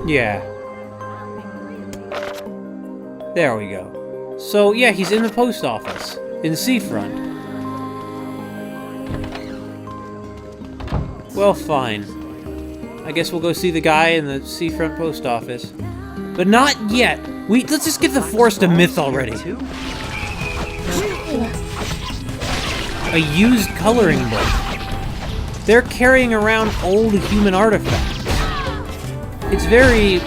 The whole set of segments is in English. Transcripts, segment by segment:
Yeah. There we go. So, yeah, he's in the post office. In Seafront. Well, fine. I guess we'll go see the guy in the Seafront post office. But not yet! Let's just get the Forest of Myth already. A used coloring book. They're carrying around old human artifacts. It's very...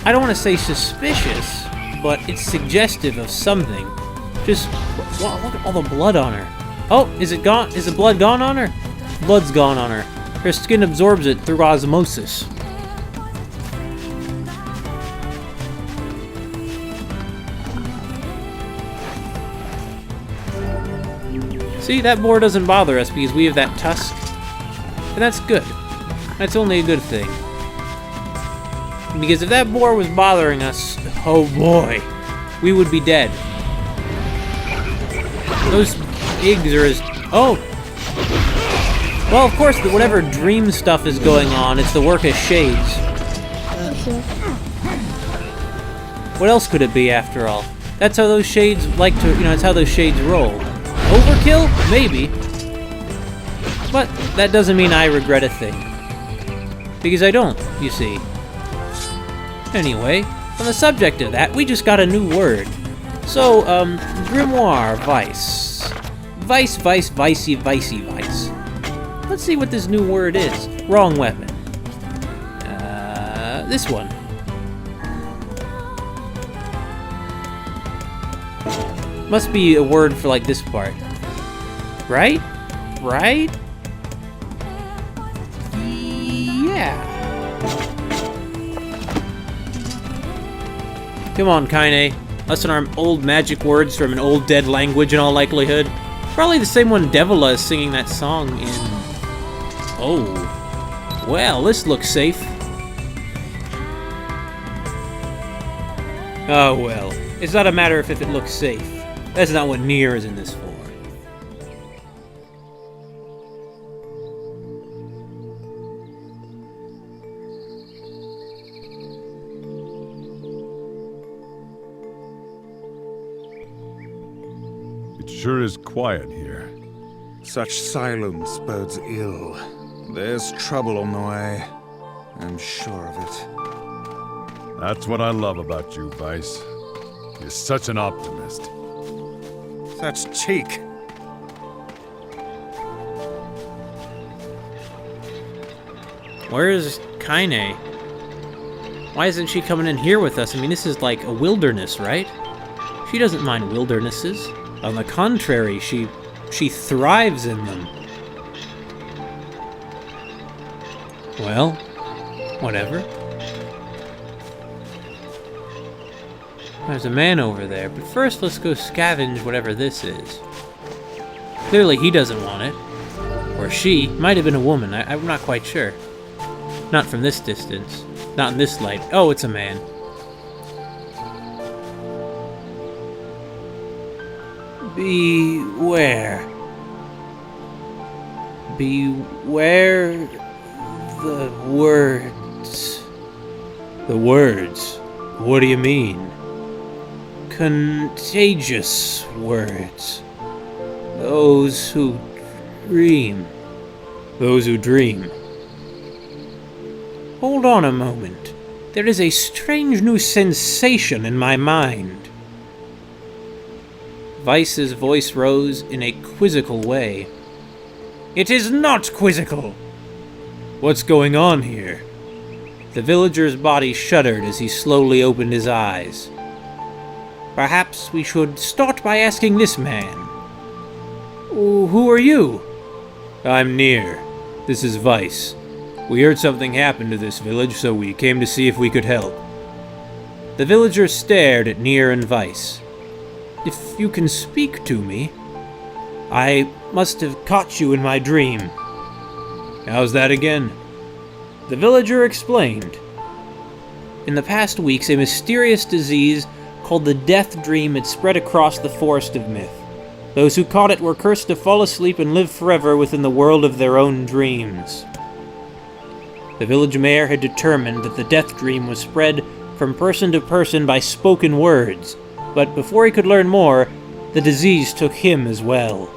I don't want to say suspicious, but it's suggestive of something. Just, wow, look at all the blood on her. Oh, is it gone? Is the blood gone on her? Blood's gone on her. Her skin absorbs it through osmosis. See, that boar doesn't bother us because we have that tusk. And that's good. That's only a good thing. Because if that boar was bothering us, oh boy, we would be dead. Those eggs are as... Oh! Well, of course, whatever dream stuff is going on, it's the work of shades. What else could it be, after all? That's how those shades like to... that's how those shades roll. Overkill? Maybe. But that doesn't mean I regret a thing. Because I don't, you see. Anyway, on the subject of that, we just got a new word. So, grimoire, vice. Vice, vicey, vice. Let's see what this new word is. Wrong weapon. This one. Must be a word for, like, this part. Right? Right? Yeah. Come on, Kaine. Us and our old magic words from an old dead language in all likelihood. Probably the same one Devila is singing that song in... Oh. Well, this looks safe. Oh well. It's not a matter of if it looks safe. That's not what Nier is in this for. It sure is quiet here. Such silence bodes ill. There's trouble on the way. I'm sure of it. That's what I love about you, Vice. You're such an optimist. That's cheek. Where is Kaine? Why isn't she coming in here with us? I mean, this is like a wilderness, right? She doesn't mind wildernesses. On the contrary, she thrives in them. Well, whatever. There's a man over there, but first let's go scavenge whatever this is. Clearly he doesn't want it. Or she. Might have been a woman, I'm not quite sure. Not from this distance. Not in this light. Oh, it's a man. Beware. Beware the words. The words? What do you mean? Contagious words. Those who dream. Those who dream. Hold on a moment. There is a strange new sensation in my mind. Vice's voice rose in a quizzical way. It is not quizzical! What's going on here? The villager's body shuddered as he slowly opened his eyes. Perhaps we should start by asking this man. Who are you? I'm Nier. This is Vice. We heard something happened to this village, so we came to see if we could help. The villager stared at Nier and Vice. If you can speak to me, I must have caught you in my dream. How's that again? The villager explained. In the past weeks, a mysterious disease called the Deathdream had spread across the Forest of Myth. Those who caught it were cursed to fall asleep and live forever within the world of their own dreams. The village mayor had determined that the Deathdream was spread from person to person by spoken words, but before he could learn more, the disease took him as well.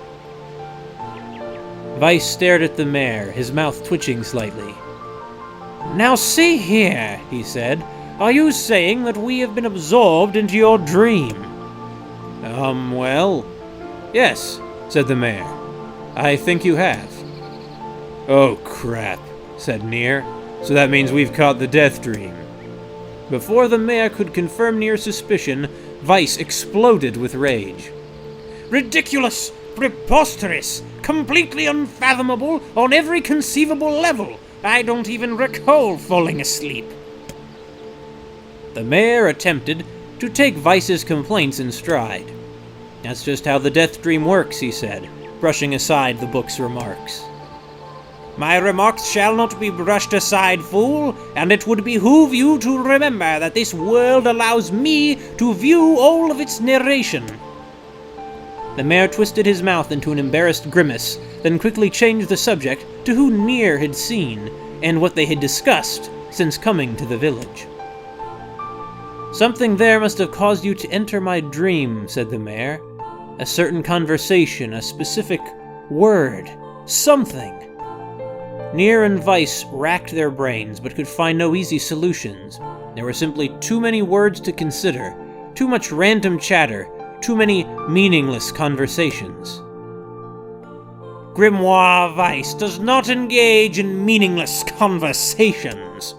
Weiss stared at the mayor, his mouth twitching slightly. "Now see here," he said. "Are you saying that we have been absorbed into your dream?" Well, yes," said the mayor. "I think you have." "Oh, crap," said Nier. "So that means we've caught the Deathdream." Before the mayor could confirm Nier's suspicion, Weiss exploded with rage. "Ridiculous! Preposterous! Completely unfathomable on every conceivable level! I don't even recall falling asleep." The mayor attempted to take Weiss's complaints in stride. "That's just how the Deathdream works," he said, brushing aside the book's remarks. "My remarks shall not be brushed aside, fool, and it would behoove you to remember that this world allows me to view all of its narration." The mayor twisted his mouth into an embarrassed grimace, then quickly changed the subject to who Nier had seen and what they had discussed since coming to the village. "Something there must have caused you to enter my dream," said the mayor. "A certain conversation, a specific word, something." Nier and Weiss racked their brains, but could find no easy solutions. There were simply too many words to consider, too much random chatter, too many meaningless conversations. "Grimoire Weiss does not engage in meaningless conversations."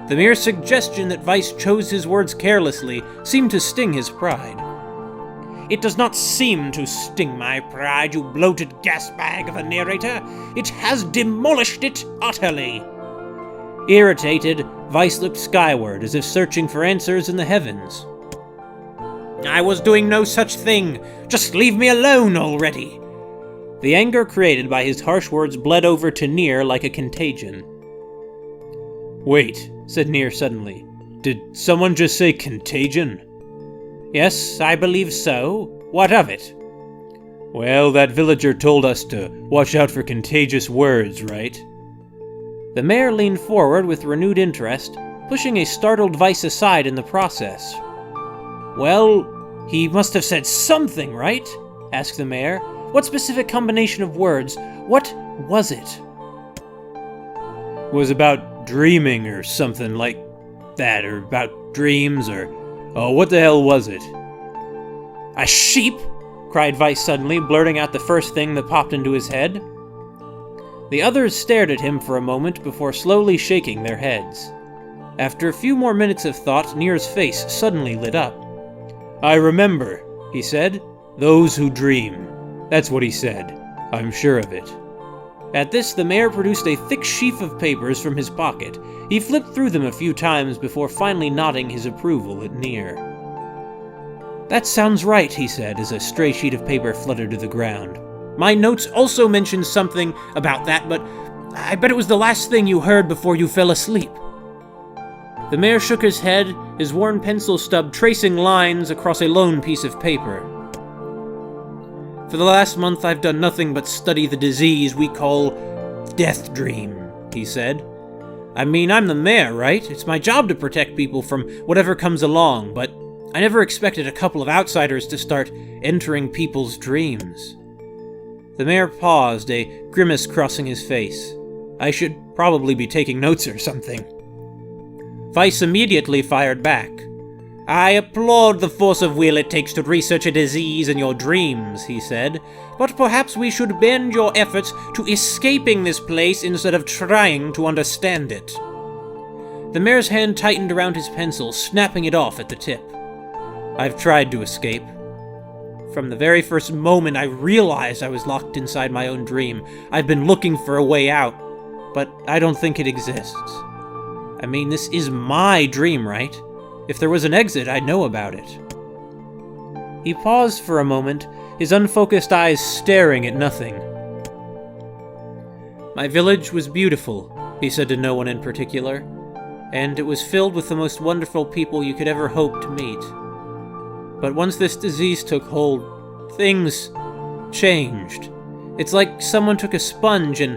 The mere suggestion that Weiss chose his words carelessly seemed to sting his pride. "It does not seem to sting my pride, you bloated gasbag of a narrator. It has demolished it utterly." Irritated, Weiss looked skyward as if searching for answers in the heavens. "I was doing no such thing. Just leave me alone already." The anger created by his harsh words bled over to Nier like a contagion. "Wait," said Nier suddenly. "Did someone just say contagion?" "Yes, I believe so. What of it?" "Well, that villager told us to watch out for contagious words, right?" The mayor leaned forward with renewed interest, pushing a startled Weiss aside in the process. "Well, he must have said something, right?" asked the mayor. "What specific combination of words? What was it?" "It was about dreaming or something like that, or about dreams, or... Oh, what the hell was it?" "A sheep?" cried Weiss suddenly, blurting out the first thing that popped into his head. The others stared at him for a moment before slowly shaking their heads. After a few more minutes of thought, Nier's face suddenly lit up. "I remember," he said. "Those who dream. That's what he said. I'm sure of it." At this, the mayor produced a thick sheaf of papers from his pocket. He flipped through them a few times before finally nodding his approval at Nier. "That sounds right," he said as a stray sheet of paper fluttered to the ground. "My notes also mentioned something about that, but I bet it was the last thing you heard before you fell asleep." The mayor shook his head, his worn pencil stub tracing lines across a lone piece of paper. "For the last month I've done nothing but study the disease we call Deathdream," he said. "I mean, I'm the mayor, right? It's my job to protect people from whatever comes along, but I never expected a couple of outsiders to start entering people's dreams." The mayor paused, a grimace crossing his face. "I should probably be taking notes or something." Weiss immediately fired back. "I applaud the force of will it takes to research a disease in your dreams," he said, "but perhaps we should bend your efforts to escaping this place instead of trying to understand it." The mayor's hand tightened around his pencil, snapping it off at the tip. "I've tried to escape. From the very first moment I realized I was locked inside my own dream, I've been looking for a way out, but I don't think it exists. I mean, this is my dream, right? If there was an exit, I'd know about it." He paused for a moment, his unfocused eyes staring at nothing. "My village was beautiful," he said to no one in particular, "and it was filled with the most wonderful people you could ever hope to meet. But once this disease took hold, things changed. It's like someone took a sponge and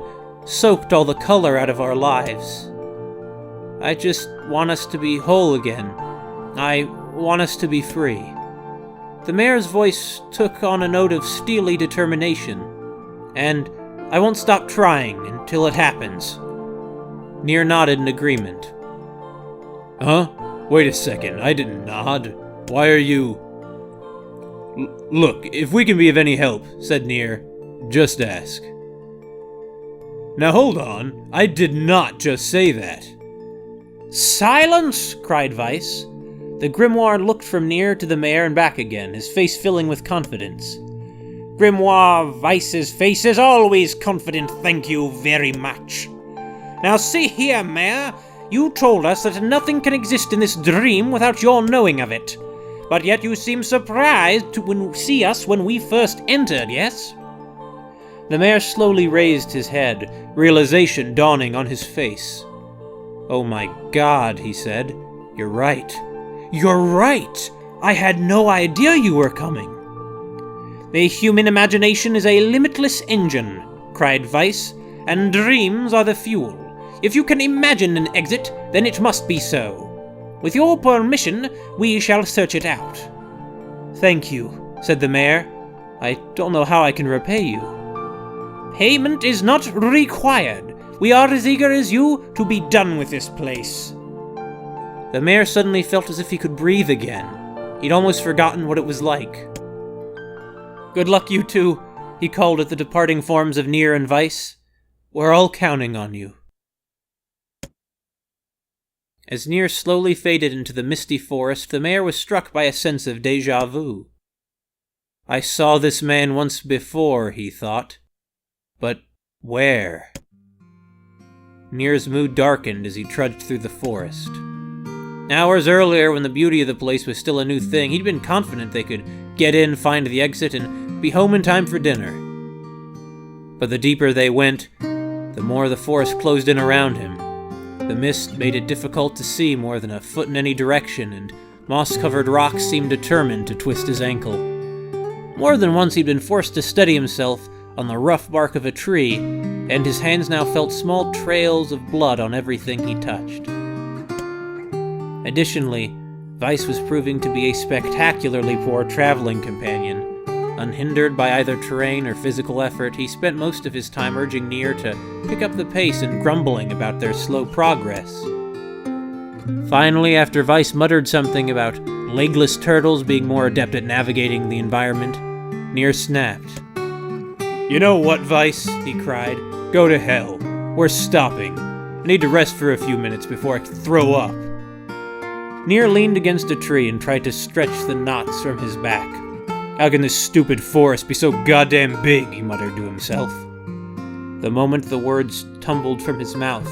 soaked all the color out of our lives. I just want us to be whole again. I want us to be free." The mayor's voice took on a note of steely determination. "And I won't stop trying until it happens." Nier nodded in agreement. "Huh? Wait a second, I didn't nod. Why are you—" "Look, if we can be of any help," said Nier, "just ask." "Now hold on, I did not just say that." "Silence!" cried Weiss. The grimoire looked from Nier to the mayor and back again, his face filling with confidence. "Grimoire Weiss's face is always confident, thank you very much. Now see here, Mayor, you told us that nothing can exist in this dream without your knowing of it. But yet you seem surprised to see us when we first entered, yes?" The mayor slowly raised his head, realization dawning on his face. "Oh my God," he said. "You're right. You're right! I had no idea you were coming." "The human imagination is a limitless engine," cried Weiss, "and dreams are the fuel. If you can imagine an exit, then it must be so. With your permission, we shall search it out." "Thank you," said the mayor. "I don't know how I can repay you." "Payment is not required. We are as eager as you to be done with this place." The mayor suddenly felt as if he could breathe again. He'd almost forgotten what it was like. "Good luck, you two," he called at the departing forms of Nier and Weiss. "We're all counting on you." As Nier slowly faded into the misty forest, the mayor was struck by a sense of déjà vu. "I saw this man once before," he thought. "But where?" Nier's mood darkened as he trudged through the forest. Hours earlier, when the beauty of the place was still a new thing, he'd been confident they could get in, find the exit, and be home in time for dinner. But the deeper they went, the more the forest closed in around him. The mist made it difficult to see more than a foot in any direction, and moss-covered rocks seemed determined to twist his ankle. More than once he'd been forced to steady himself on the rough bark of a tree, and his hands now felt small trails of blood on everything he touched. Additionally, Weiss was proving to be a spectacularly poor traveling companion. Unhindered by either terrain or physical effort, he spent most of his time urging Nier to pick up the pace and grumbling about their slow progress. Finally, after Weiss muttered something about legless turtles being more adept at navigating the environment, Nier snapped. "You know what, Weiss?" he cried. "Go to hell. We're stopping. I need to rest for a few minutes before I throw up." Nier leaned against a tree and tried to stretch the knots from his back. "How can this stupid forest be so goddamn big?" he muttered to himself. The moment the words tumbled from his mouth,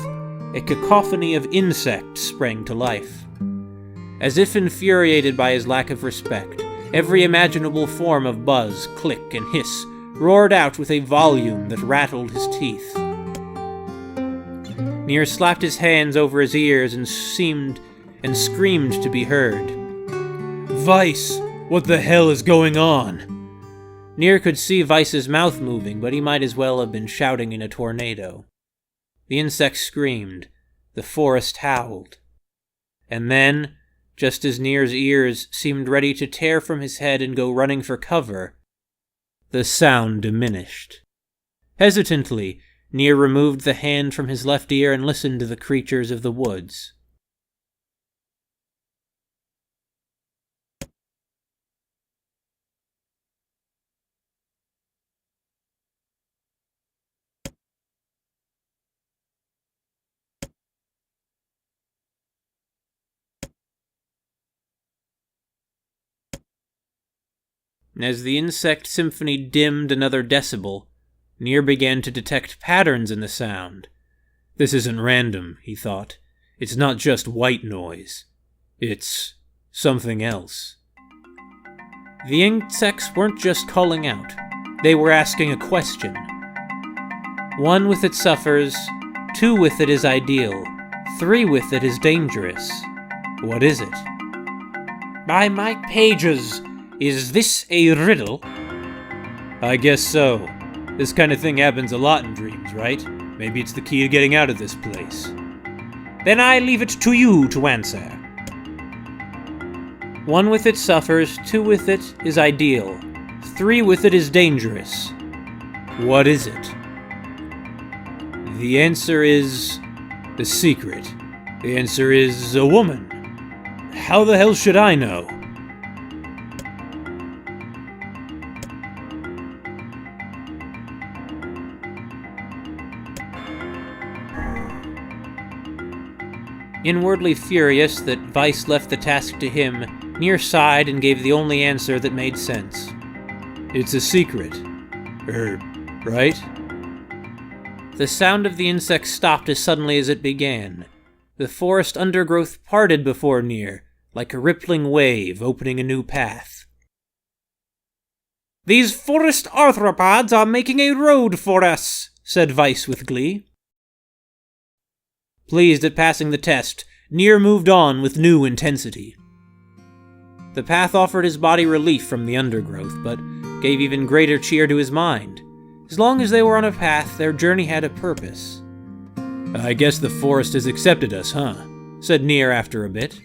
a cacophony of insects sprang to life. As if infuriated by his lack of respect, every imaginable form of buzz, click, and hiss roared out with a volume that rattled his teeth. Nier slapped his hands over his ears and screamed to be heard. "Weiss, what the hell is going on?" Nier could see Weiss's mouth moving, but he might as well have been shouting in a tornado. The insects screamed. The forest howled. And then, just as Nier's ears seemed ready to tear from his head and go running for cover, the sound diminished. Hesitantly, Nier removed the hand from his left ear and listened to the creatures of the woods. As the insect symphony dimmed another decibel, Nier began to detect patterns in the sound. This isn't random, he thought. It's not just white noise. It's something else. The insects weren't just calling out. They were asking a question. 1 with it suffers, 2 with it is ideal, 3 with it is dangerous. What is it? By my pages! Is this a riddle? I guess so. This kind of thing happens a lot in dreams, right? Maybe it's the key to getting out of this place. Then I leave it to you to answer. 1 with it suffers, 2 with it is ideal, 3 with it is dangerous. What is it? The answer is the secret. The answer is a woman. How the hell should I know? Inwardly furious that Vice left the task to him, Nier sighed and gave the only answer that made sense. It's a secret. Right? The sound of the insect stopped as suddenly as it began. The forest undergrowth parted before Nier, like a rippling wave opening a new path. "These forest arthropods are making a road for us," said Vice with glee. Pleased at passing the test, Nier moved on with new intensity. The path offered his body relief from the undergrowth, but gave even greater cheer to his mind. As long as they were on a path, their journey had a purpose. I guess the forest has accepted us, huh? Said Nier after a bit.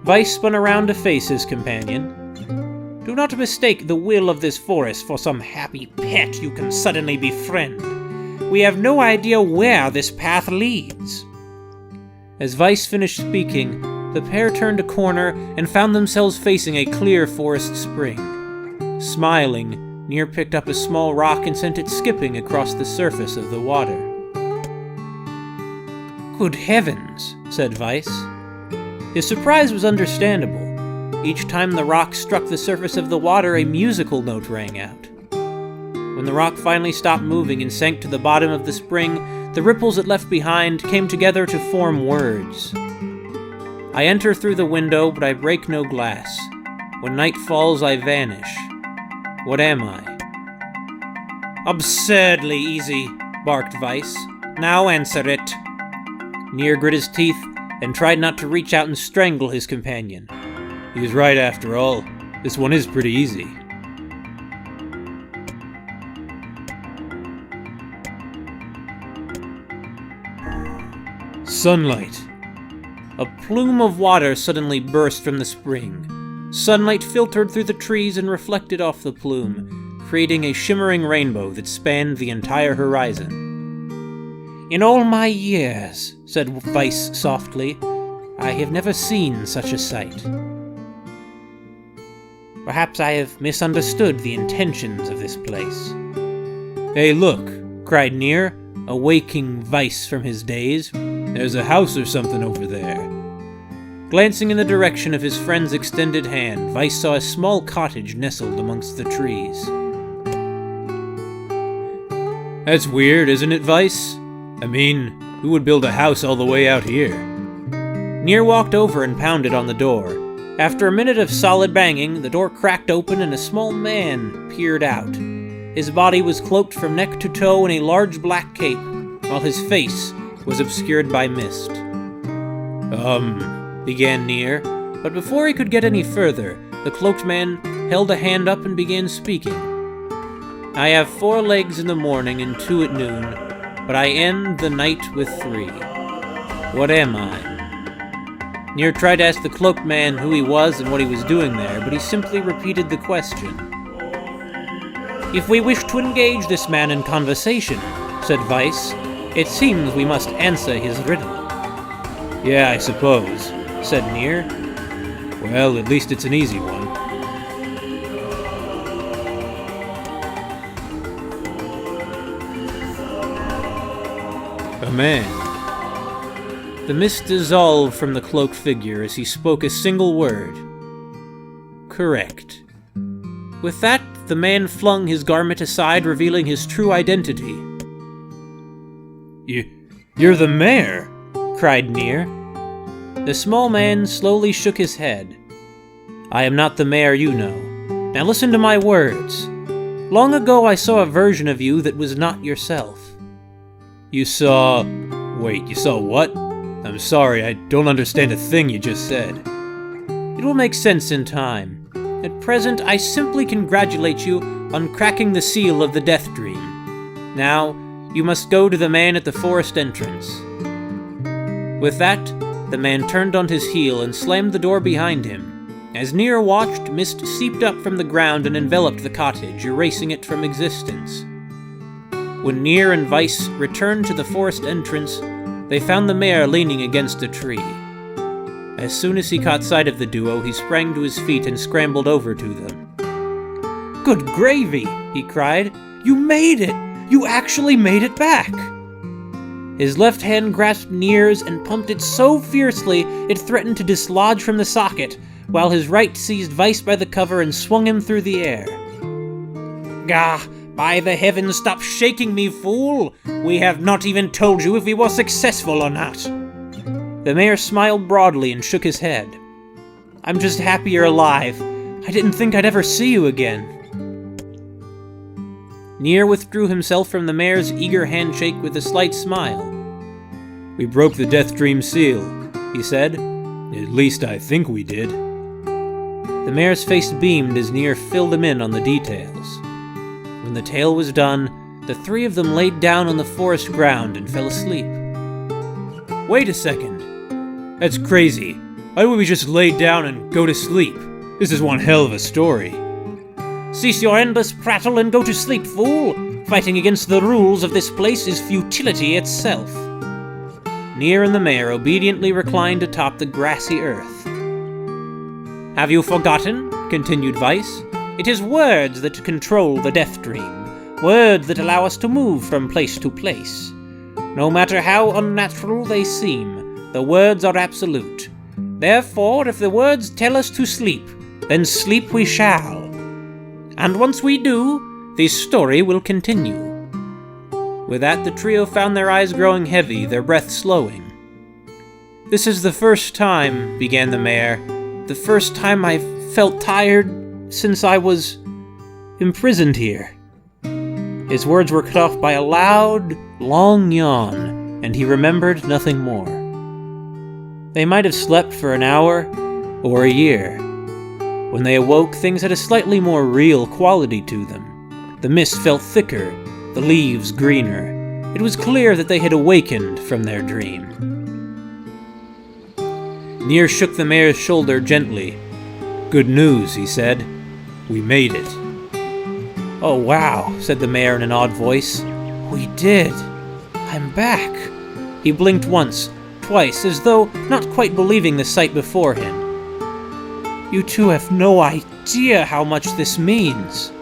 Vice spun around to face his companion. "Do not mistake the will of this forest for some happy pet you can suddenly befriend. We have no idea where this path leads." As Vice finished speaking, the pair turned a corner and found themselves facing a clear forest spring. Smiling, Nier picked up a small rock and sent it skipping across the surface of the water. "Good heavens," said Vice. His surprise was understandable. Each time the rock struck the surface of the water, a musical note rang out. When the rock finally stopped moving and sank to the bottom of the spring, the ripples it left behind came together to form words. "I enter through the window, but I break no glass. When night falls, I vanish. What am I?" "Absurdly easy," barked Vice. "Now answer it." Nier grit his teeth and tried not to reach out and strangle his companion. He was right after all. This one is pretty easy. Sunlight. A plume of water suddenly burst from the spring. Sunlight filtered through the trees and reflected off the plume, creating a shimmering rainbow that spanned the entire horizon. "In all my years," said Vice softly, "I have never seen such a sight. Perhaps I have misunderstood the intentions of this place." Hey, look, cried Nier, awaking Vice from his daze. There's a house or something over there. Glancing in the direction of his friend's extended hand, Vice saw a small cottage nestled amongst the trees. That's weird, isn't it, Vice? I mean, who would build a house all the way out here? Nier walked over and pounded on the door. After a minute of solid banging, the door cracked open and a small man peered out. His body was cloaked from neck to toe in a large black cape, while his face was obscured by mist. Began Nier, but before he could get any further, the cloaked man held a hand up and began speaking. "I have 4 legs in the morning and 2 at noon, but I end the night with 3. What am I?" Nier tried to ask the cloaked man who he was and what he was doing there, but he simply repeated the question. "If we wish to engage this man in conversation," said Vice, "it seems we must answer his riddle." "Yeah, I suppose," said Nier. "Well, at least it's an easy one." A man. The mist dissolved from the cloaked figure as he spoke a single word. "Correct." With that, the man flung his garment aside, revealing his true identity. You're the mayor!" cried Nier. The small man slowly shook his head. "I am not the mayor you know. Now listen to my words. Long ago I saw a version of you that was not yourself." You saw what? I'm sorry, I don't understand a thing you just said. "It will make sense in time. At present, I simply congratulate you on cracking the seal of the Deathdream. Now, You must go to the man at the forest entrance." With that, the man turned on his heel and slammed the door behind him. As Nier watched, mist seeped up from the ground and enveloped the cottage, erasing it from existence. When Nier and Weiss returned to the forest entrance, they found the mayor leaning against a tree. As soon as he caught sight of the duo, he sprang to his feet and scrambled over to them. "Good gravy!" he cried. "You made it! You actually made it back!" His left hand grasped Nier's and pumped it so fiercely it threatened to dislodge from the socket, while his right seized Weiss by the cover and swung him through the air. "Gah! By the heavens, stop shaking me, fool! We have not even told you if we were successful or not." The mayor smiled broadly and shook his head. "I'm just happy you're alive. I didn't think I'd ever see you again." Nier withdrew himself from the mayor's eager handshake with a slight smile. "We broke the Deathdream seal," he said. "At least I think we did." The mayor's face beamed as Nier filled him in on the details. When the tale was done, the three of them laid down on the forest ground and fell asleep. "Wait a second. That's crazy. Why don't we just lay down and go to sleep? This is one hell of a story." "Cease your endless prattle and go to sleep, fool! Fighting against the rules of this place is futility itself." Nier and the mayor obediently reclined atop the grassy earth. "Have you forgotten?" continued Weiss. "It is words that control the Deathdream, words that allow us to move from place to place. No matter how unnatural they seem, the words are absolute. Therefore, if the words tell us to sleep, then sleep we shall. And once we do, the story will continue." With that, the trio found their eyes growing heavy, their breath slowing. "This is the first time," began the mayor, "the first time I've felt tired since I was imprisoned here." His words were cut off by a loud, long yawn, and he remembered nothing more. They might have slept for an hour or a year. When they awoke, things had a slightly more real quality to them. The mist felt thicker, the leaves greener. It was clear that they had awakened from their dream. Nier shook the mayor's shoulder gently. "Good news," he said. "We made it." "Oh, wow," said the mayor in an odd voice. "We did. I'm back." He blinked once, twice, as though not quite believing the sight before him. "You two have no idea how much this means.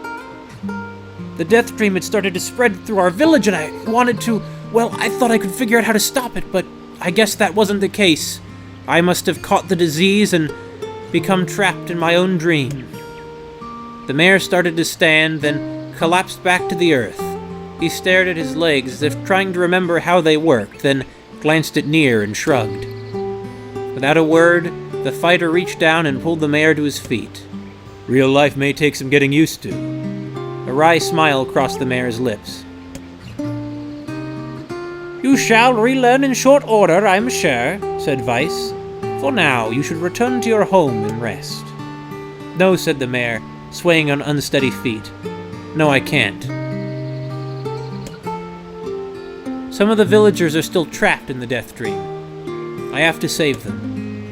The Deathdream had started to spread through our village and I wanted to... Well, I thought I could figure out how to stop it, but I guess that wasn't the case. I must have caught the disease and become trapped in my own dream." The mayor started to stand, then collapsed back to the earth. He stared at his legs as if trying to remember how they worked, then glanced at Nier and shrugged. Without a word, the fighter reached down and pulled the mayor to his feet. "Real life may take some getting used to." A wry smile crossed the mayor's lips. "You shall relearn in short order, I'm sure," said Weiss. "For now, you should return to your home and rest." "No," said the mayor, swaying on unsteady feet. "No, I can't. Some of the villagers are still trapped in the Deathdream. I have to save them."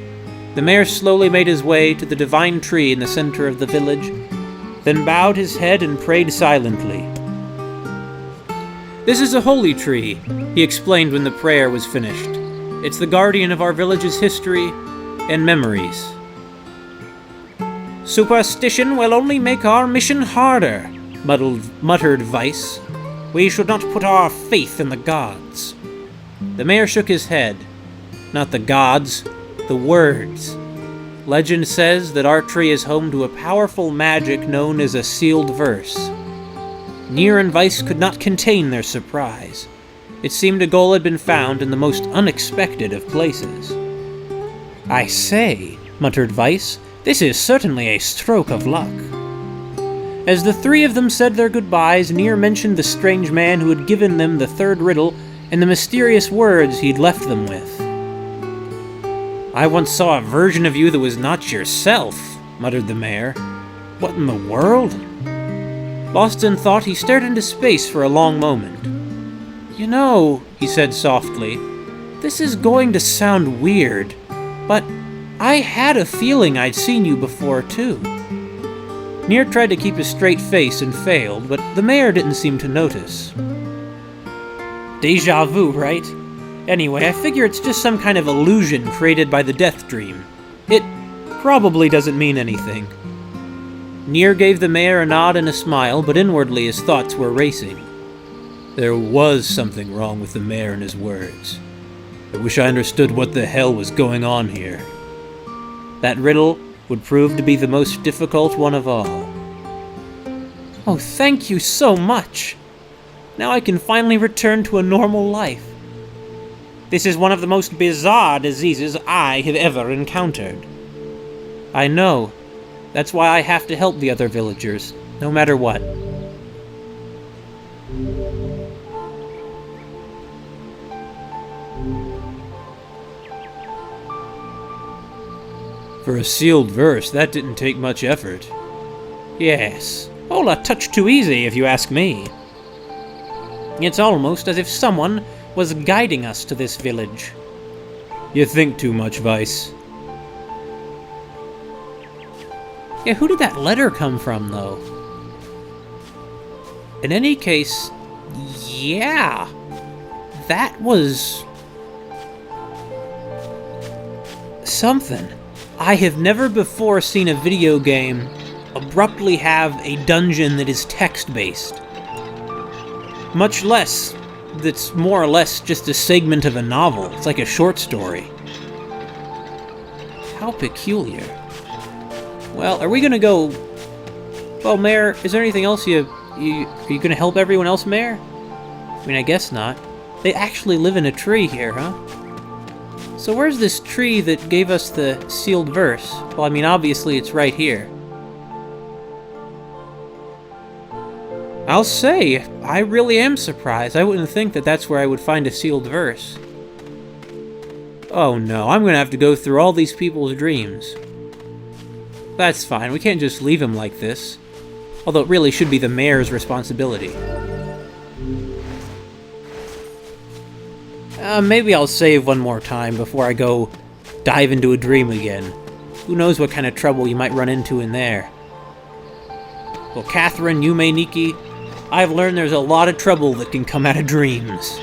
The mayor slowly made his way to the divine tree in the center of the village, then bowed his head and prayed silently. "This is a holy tree," he explained when the prayer was finished. "It's the guardian of our village's history and memories." "Superstition will only make our mission harder," muttered Weiss. "We should not put our faith in the gods." The mayor shook his head. "Not the gods, the words. Legend says that our tree is home to a powerful magic known as a sealed verse." Nier and Weiss could not contain their surprise. It seemed a goal had been found in the most unexpected of places. "I say," muttered Weiss, "this is certainly a stroke of luck." As the three of them said their goodbyes, Nier mentioned the strange man who had given them the third riddle and the mysterious words he'd left them with. "I once saw a version of you that was not yourself," muttered the mayor. "What in the world?" Lost in thought, he stared into space for a long moment. You know, he said softly, this is going to sound weird, but I had a feeling I'd seen you before, too. Nier tried to keep a straight face and failed, but the mayor didn't seem to notice. Deja vu, right? Anyway, I figure it's just some kind of illusion created by the Deathdream. It probably doesn't mean anything. Nier gave the mayor a nod and a smile, but inwardly his thoughts were racing. There was something wrong with the mayor and his words. I wish I understood what the hell was going on here. That riddle would prove to be the most difficult one of all. Oh, thank you so much! Now I can finally return to a normal life. This is one of the most bizarre diseases I have ever encountered. I know. That's why I have to help the other villagers, no matter what. For a sealed verse, that didn't take much effort. Yes, all a touch too easy if you ask me. It's almost as if someone was guiding us to this village. You think too much, Vice. Yeah, who did that letter come from, though? In any case, yeah, that was something. I have never before seen a video game abruptly have a dungeon that is text-based. Much less that's more or less just a segment of a novel. It's like a short story. How peculiar. Well, are we gonna go... Well, Mayor, is there anything else are you gonna help everyone else, Mayor? I mean, I guess not. They actually live in a tree here, huh? So where's this tree that gave us the sealed verse? Well, I mean, obviously it's right here. I'll say, I really am surprised. I wouldn't think that that's where I would find a sealed verse. Oh no, I'm gonna have to go through all these people's dreams. That's fine, we can't just leave him like this. Although it really should be the mayor's responsibility. Maybe I'll save one more time before I go dive into a dream again. Who knows what kind of trouble you might run into in there. Well, Catherine, Yume, Nikki, I've learned there's a lot of trouble that can come out of dreams.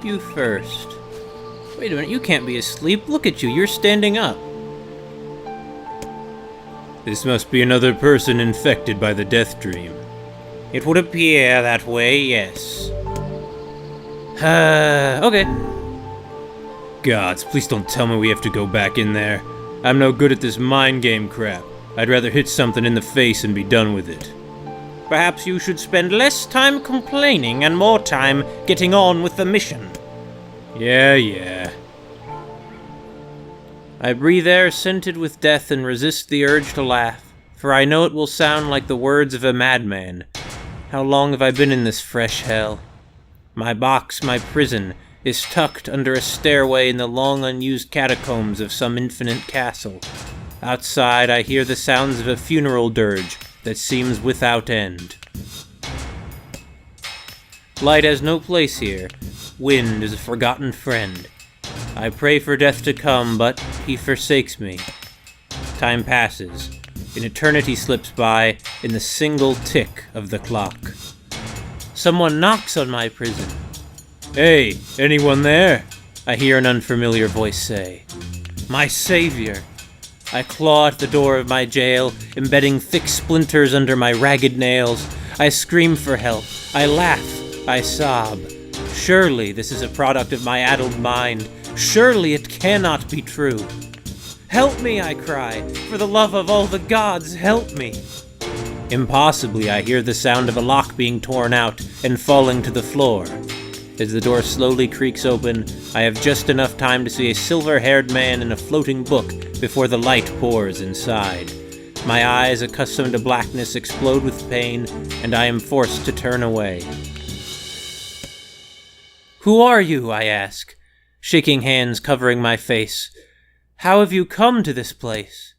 You first. Wait a minute, you can't be asleep. Look at you, you're standing up. This must be another person infected by the Deathdream. It would appear that way, yes. Okay. Gods, please don't tell me we have to go back in there. I'm no good at this mind game crap. I'd rather hit something in the face and be done with it. Perhaps you should spend less time complaining and more time getting on with the mission. Yeah. I breathe air scented with death and resist the urge to laugh, for I know it will sound like the words of a madman. How long have I been in this fresh hell? My box, my prison, is tucked under a stairway in the long unused catacombs of some infinite castle. Outside, I hear the sounds of a funeral dirge that seems without end. Light has no place here. Wind is a forgotten friend. I pray for death to come, but he forsakes me. Time passes. An eternity slips by in the single tick of the clock. Someone knocks on my prison. Hey, anyone there? I hear an unfamiliar voice say. My savior. I claw at the door of my jail, embedding thick splinters under my ragged nails. I scream for help. I laugh. I sob. Surely this is a product of my addled mind. Surely it cannot be true. Help me, I cry. For the love of all the gods, help me. Impossibly, I hear the sound of a lock being torn out and falling to the floor. As the door slowly creaks open, I have just enough time to see a silver-haired man in a floating book before the light pours inside. My eyes, accustomed to blackness, explode with pain, and I am forced to turn away. Who are you? I ask, shaking hands covering my face. How have you come to this place?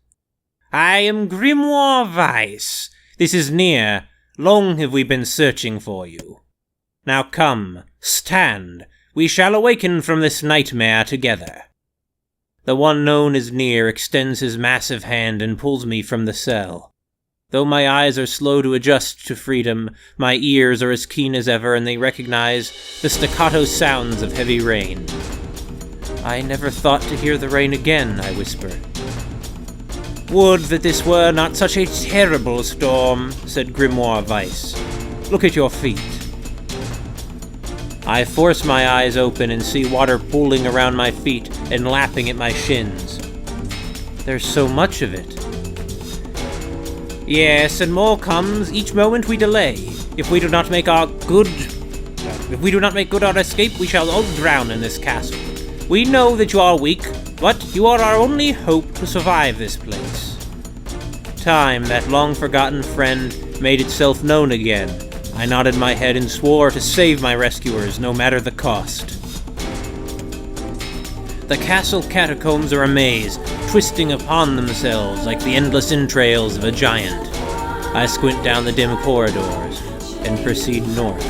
I am Grimoire Weiss. This is Nier. Long have we been searching for you. Now come, stand. We shall awaken from this nightmare together." The one known as Nier extends his massive hand and pulls me from the cell. Though my eyes are slow to adjust to freedom, my ears are as keen as ever, and they recognize the staccato sounds of heavy rain. "I never thought to hear the rain again," I whisper. "Would that this were not such a terrible storm," said Grimoire Weiss. "Look at your feet." I force my eyes open and see water pooling around my feet and lapping at my shins. There's so much of it. "Yes, and more comes each moment we delay. If we do not make good our escape, we shall all drown in this castle. We know that you are weak, but you are our only hope to survive this place." Time, that long-forgotten friend, made itself known again. I nodded my head and swore to save my rescuers, no matter the cost. The castle catacombs are a maze, twisting upon themselves like the endless entrails of a giant. I squint down the dim corridors and proceed north.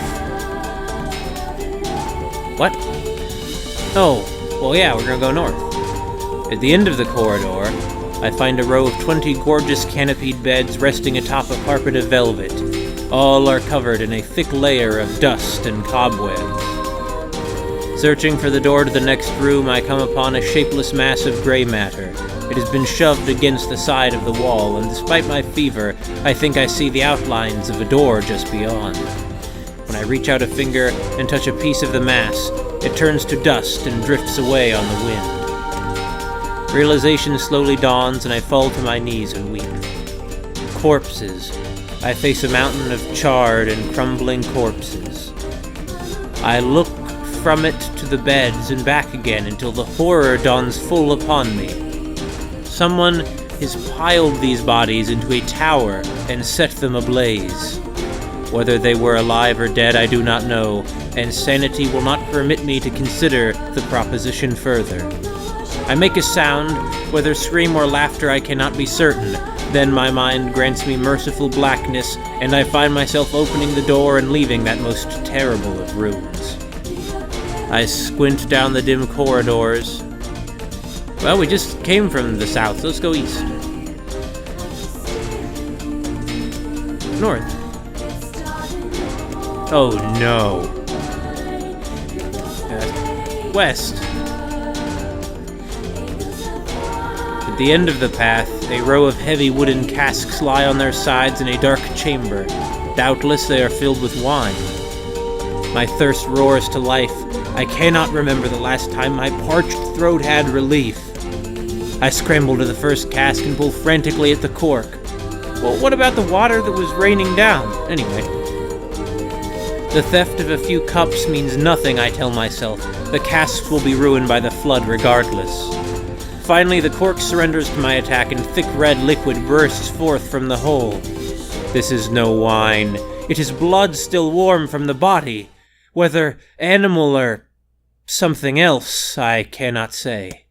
What? Oh, well yeah, we're gonna go north. At the end of the corridor, I find a row of 20 gorgeous canopied beds resting atop a carpet of velvet. All are covered in a thick layer of dust and cobwebs. Searching for the door to the next room, I come upon a shapeless mass of gray matter. It has been shoved against the side of the wall, and despite my fever, I think I see the outlines of a door just beyond. When I reach out a finger and touch a piece of the mass, it turns to dust and drifts away on the wind. Realization slowly dawns, and I fall to my knees and weep. Corpses. I face a mountain of charred and crumbling corpses. I look from it to the beds and back again until the horror dawns full upon me. Someone has piled these bodies into a tower and set them ablaze. Whether they were alive or dead, I do not know, and sanity will not permit me to consider the proposition further. I make a sound, whether scream or laughter I cannot be certain. Then my mind grants me merciful blackness, and I find myself opening the door and leaving that most terrible of rooms. I squint down the dim corridors. Well, we just came from the south, so let's go east. North. Oh no. West. At the end of the path, a row of heavy wooden casks lie on their sides in a dark chamber. Doubtless they are filled with wine. My thirst roars to life. I cannot remember the last time my parched throat had relief. I scramble to the first cask and pull frantically at the cork. Well, what about the water that was raining down? Anyway. The theft of a few cups means nothing, I tell myself. The casks will be ruined by the flood regardless. Finally, the cork surrenders to my attack and thick red liquid bursts forth from the hole. This is no wine. It is blood still warm from the body. Whether animal or something else, I cannot say.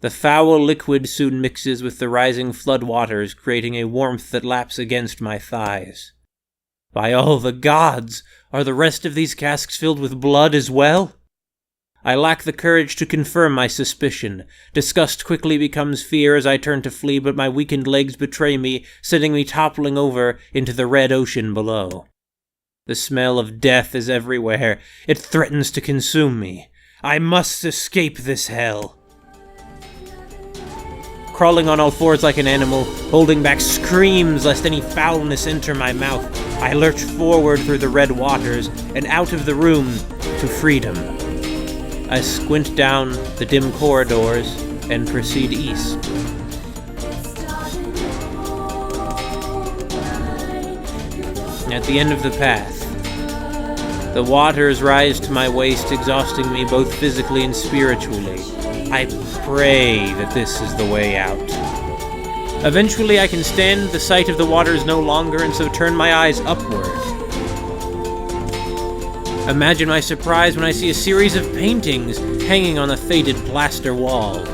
The foul liquid soon mixes with the rising flood waters, creating a warmth that laps against my thighs. By all the gods, are the rest of these casks filled with blood as well? I lack the courage to confirm my suspicion. Disgust quickly becomes fear as I turn to flee, but my weakened legs betray me, sending me toppling over into the red ocean below. The smell of death is everywhere. It threatens to consume me. I must escape this hell. Crawling on all fours like an animal, holding back screams lest any foulness enter my mouth, I lurch forward through the red waters and out of the room to freedom. I squint down the dim corridors and proceed east. At the end of the path, the waters rise to my waist, exhausting me both physically and spiritually. I pray that this is the way out. Eventually I can stand the sight of the waters no longer, and so turn my eyes upward. Imagine my surprise when I see a series of paintings hanging on a faded plaster wall.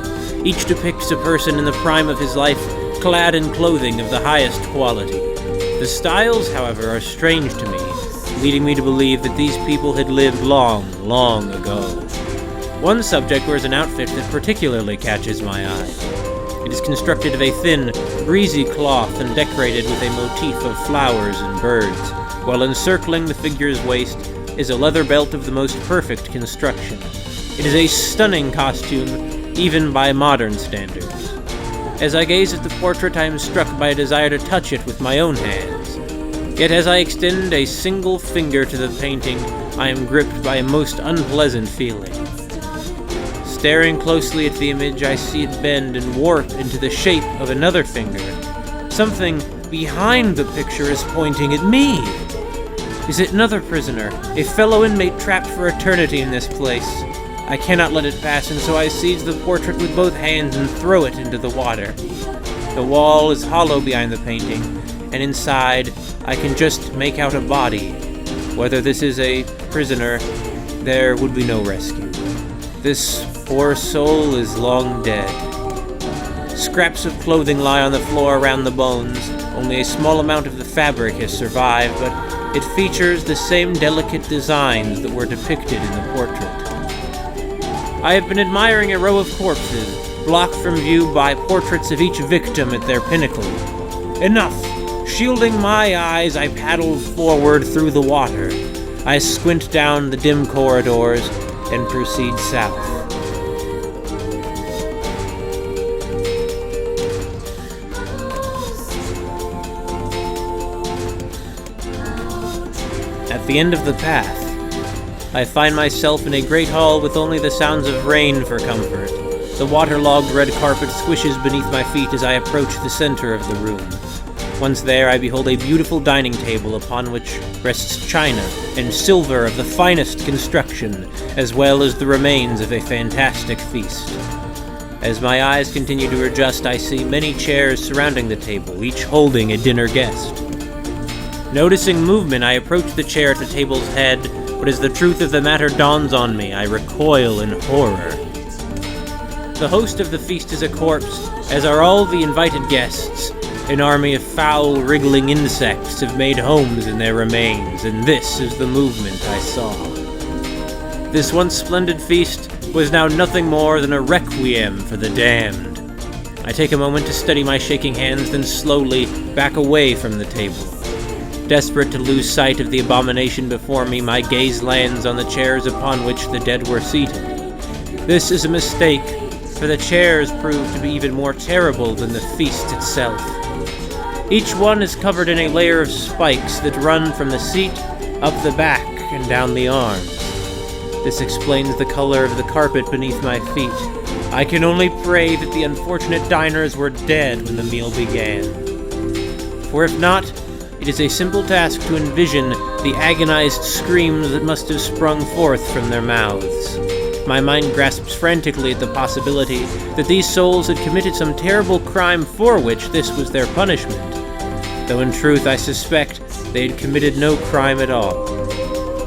Each depicts a person in the prime of his life, clad in clothing of the highest quality. The styles, however, are strange to me, leading me to believe that these people had lived long, long ago. One subject wears an outfit that particularly catches my eye. It is constructed of a thin, breezy cloth and decorated with a motif of flowers and birds, while encircling the figure's waist is a leather belt of the most perfect construction. It is a stunning costume, even by modern standards. As I gaze at the portrait, I am struck by a desire to touch it with my own hands. Yet as I extend a single finger to the painting, I am gripped by a most unpleasant feeling. Staring closely at the image, I see it bend and warp into the shape of another finger. Something behind the picture is pointing at me. Is it another prisoner, a fellow inmate trapped for eternity in this place? I cannot let it pass, and so I seize the portrait with both hands and throw it into the water. The wall is hollow behind the painting, and inside I can just make out a body. Whether this is a prisoner, there would be no rescue. This poor soul is long dead. Scraps of clothing lie on the floor around the bones. Only a small amount of the fabric has survived, but it features the same delicate designs that were depicted in the portrait. I have been admiring a row of corpses, blocked from view by portraits of each victim at their pinnacle. Enough! Shielding my eyes, I paddle forward through the water. I squint down the dim corridors and proceed south. At the end of the path, I find myself in a great hall with only the sounds of rain for comfort. The waterlogged red carpet squishes beneath my feet as I approach the center of the room. Once there, I behold a beautiful dining table upon which rests china and silver of the finest construction, as well as the remains of a fantastic feast. As my eyes continue to adjust, I see many chairs surrounding the table, each holding a dinner guest. Noticing movement, I approach the chair at the table's head, but as the truth of the matter dawns on me, I recoil in horror. The host of the feast is a corpse, as are all the invited guests. An army of foul, wriggling insects have made homes in their remains, and this is the movement I saw. This once splendid feast was now nothing more than a requiem for the damned. I take a moment to steady my shaking hands, then slowly back away from the table. Desperate to lose sight of the abomination before me, my gaze lands on the chairs upon which the dead were seated. This is a mistake, for the chairs prove to be even more terrible than the feast itself. Each one is covered in a layer of spikes that run from the seat, up the back, and down the arms. This explains the color of the carpet beneath my feet. I can only pray that the unfortunate diners were dead when the meal began. For if not, it is a simple task to envision the agonized screams that must have sprung forth from their mouths. My mind grasps frantically at the possibility that these souls had committed some terrible crime for which this was their punishment. Though in truth I suspect they had committed no crime at all.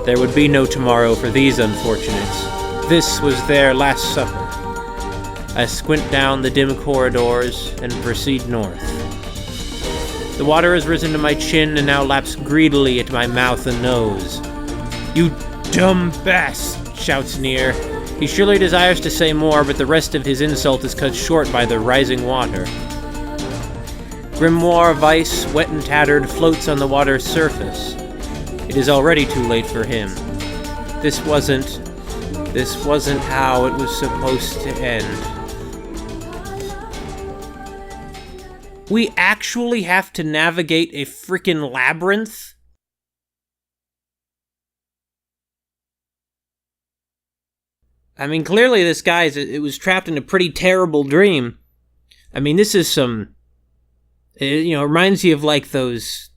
There would be no tomorrow for these unfortunates. This was their last supper. I squint down the dim corridors and proceed north. The water has risen to my chin and now laps greedily at my mouth and nose. "You dumb bass!" shouts Nier. He surely desires to say more, but the rest of his insult is cut short by the rising water. Grimoire Vice, wet and tattered, floats on the water's surface. It is already too late for him. This wasn't how it was supposed to end. We actually have to navigate a freaking labyrinth? I mean, clearly this guy was trapped in a pretty terrible dream. I mean, this is some... It reminds you of like those...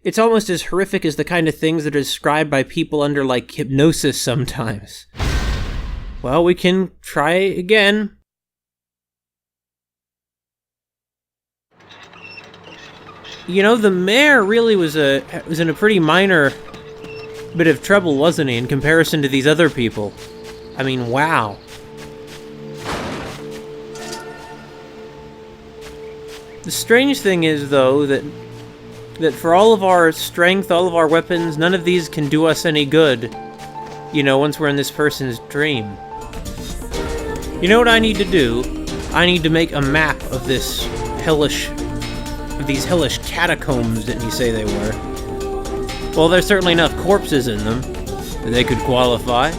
It's almost as horrific as the kind of things that are described by people under like hypnosis sometimes. Well, we can try again. The mayor really was in a pretty minor bit of trouble, wasn't he, in comparison to these other people? I mean, wow. The strange thing is, though, that that for all of our strength, all of our weapons, none of these can do us any good. You know, once we're in this person's dream. You know what I need to do? I need to make a map of these hellish catacombs, didn't you say they were? Well, there's certainly enough corpses in them that they could qualify.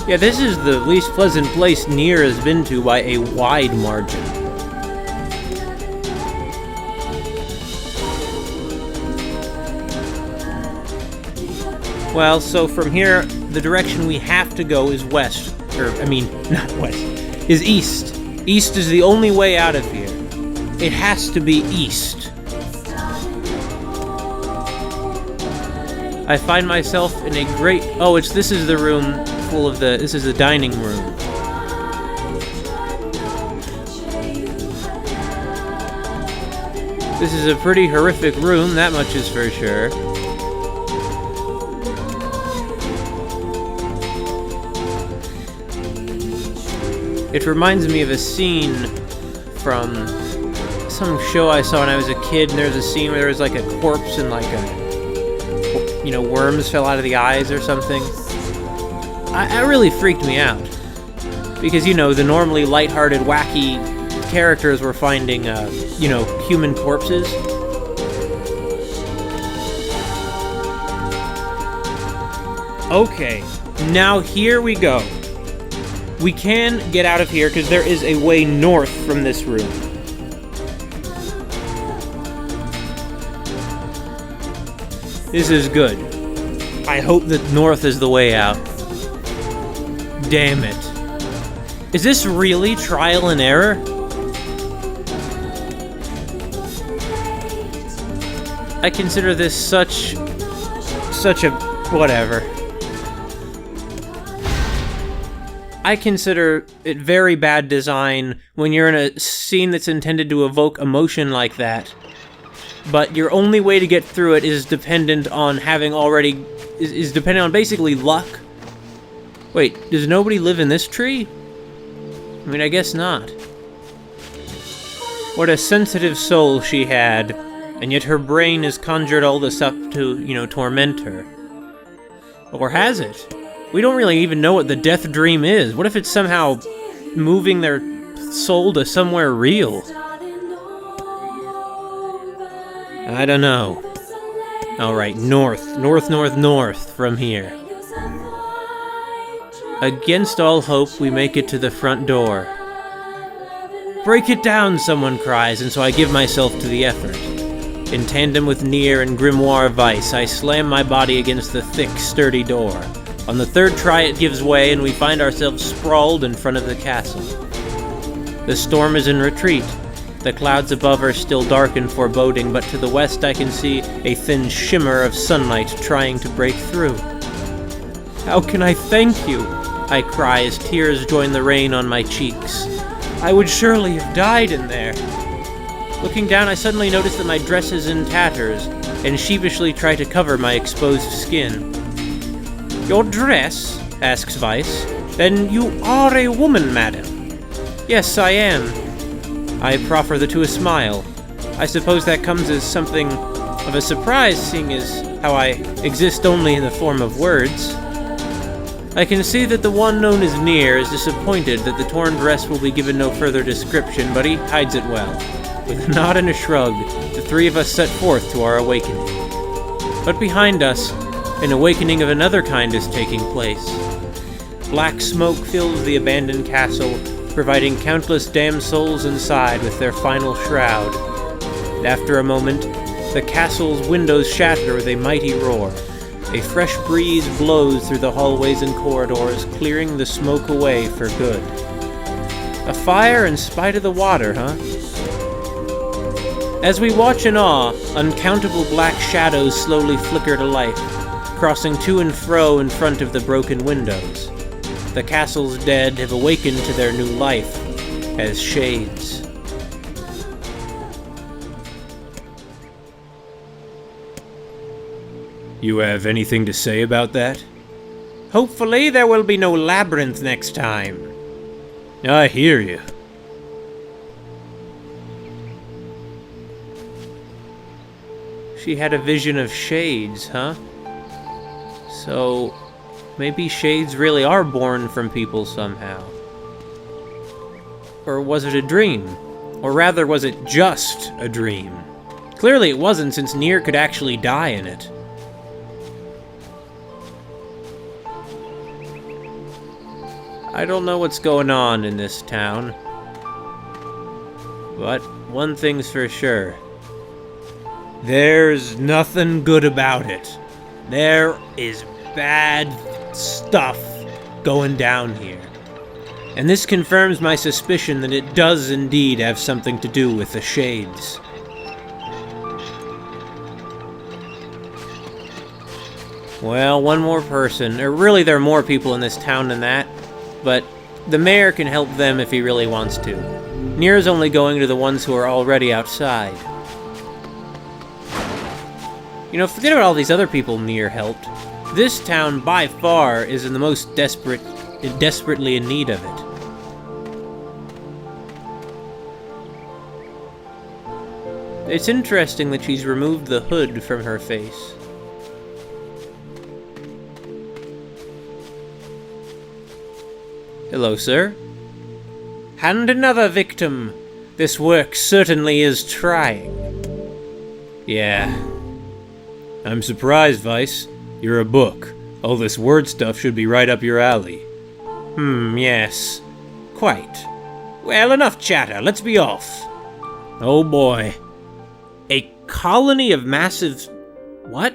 Yeah, this is the least pleasant place Nier has been to by a wide margin. Well, so from here, the direction we have to go is west. Not west. Is east. East is the only way out of here. It has to be east. I find myself in a great... Oh, this is the room full of this is the dining room. This is a pretty horrific room, that much is for sure. It reminds me of a scene from some show I saw when I was a kid, and there was a scene where there was like a corpse and like worms fell out of the eyes or something. It really freaked me out. Because, the normally lighthearted, wacky characters were finding, human corpses. Okay, now here we go. We can get out of here because there is a way north from this room. This is good. I hope that north is the way out. Damn it. Is this really trial and error? I consider this such a whatever. I consider it very bad design when you're in a scene that's intended to evoke emotion like that, but your only way to get through it is dependent on is dependent on basically luck. Wait, does nobody live in this tree? I mean, I guess not. What a sensitive soul she had, and yet her brain has conjured all this up to, torment her. Or has it? We don't really even know what the Deathdream is. What if it's somehow moving their soul to somewhere real? I don't know. Alright, north from here. Against all hope, we make it to the front door. Break it down, someone cries, and so I give myself to the effort. In tandem with Nier and Grimoire Vice, I slam my body against the thick, sturdy door. On the third try, it gives way, and we find ourselves sprawled in front of the castle. The storm is in retreat. The clouds above are still dark and foreboding, but to the west I can see a thin shimmer of sunlight trying to break through. How can I thank you? I cry as tears join the rain on my cheeks. I would surely have died in there. Looking down, I suddenly notice that my dress is in tatters, and sheepishly try to cover my exposed skin. Your dress? Asks Vice. Then you are a woman, madam. Yes, I am. I proffer the two a smile. I suppose that comes as something of a surprise, seeing as how I exist only in the form of words. I can see that the one known as Nier is disappointed that the torn dress will be given no further description, but he hides it well. With a nod and a shrug, the three of us set forth to our awakening. But behind us, an awakening of another kind is taking place. Black smoke fills the abandoned castle, providing countless damned souls inside with their final shroud. And after a moment, the castle's windows shatter with a mighty roar. A fresh breeze blows through the hallways and corridors, clearing the smoke away for good. A fire in spite of the water, huh? As we watch in awe, uncountable black shadows slowly flicker to life, crossing to and fro in front of the broken windows. The castle's dead have awakened to their new life as shades. You have anything to say about that? Hopefully there will be no labyrinth next time. I hear you. She had a vision of shades, huh? So, maybe shades really are born from people somehow. Or was it a dream? Or rather, was it just a dream? Clearly it wasn't, since Nier could actually die in it. I don't know what's going on in this town. But one thing's for sure. There's nothing good about it. There is bad stuff going down here. And this confirms my suspicion that it does indeed have something to do with the shades. Well, one more person, or really there are more people in this town than that, but the mayor can help them if he really wants to. Nier's only going to the ones who are already outside. You know, forget about all these other people Nier helped. This town, by far, is in the most desperately in need of it. It's interesting that she's removed the hood from her face. Hello, sir. And another victim. This work certainly is trying. Yeah. I'm surprised, Vice. You're a book. All this word stuff should be right up your alley. Yes. Quite. Well, enough chatter. Let's be off. Oh boy. A colony of massive... What?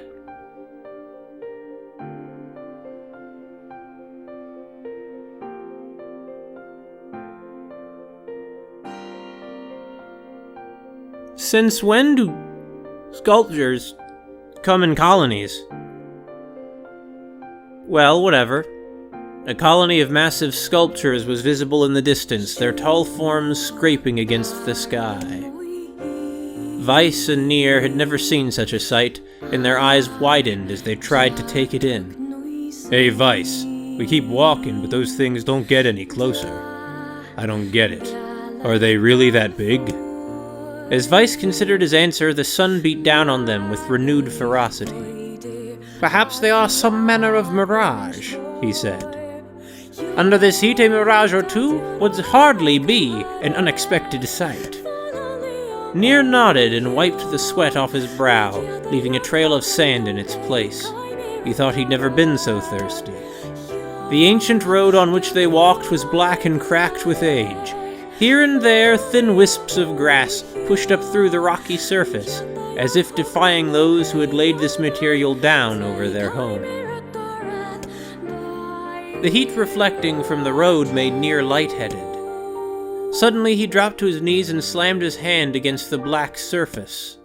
Since when do sculptures come in colonies? Well, whatever. A colony of massive sculptures was visible in the distance, their tall forms scraping against the sky. Vice and Nier had never seen such a sight, and their eyes widened as they tried to take it in. Hey, Vice, we keep walking, but those things don't get any closer. I don't get it. Are they really that big? As Vice considered his answer, the sun beat down on them with renewed ferocity. Perhaps they are some manner of mirage, he said. Under this heat, a mirage or two would hardly be an unexpected sight. Nier nodded and wiped the sweat off his brow, leaving a trail of sand in its place. He thought he'd never been so thirsty. The ancient road on which they walked was black and cracked with age. Here and there, thin wisps of grass pushed up through the rocky surface, as if defying those who had laid this material down over their home. The heat reflecting from the road made Nier lightheaded. Suddenly he dropped to his knees and slammed his hand against the black surface.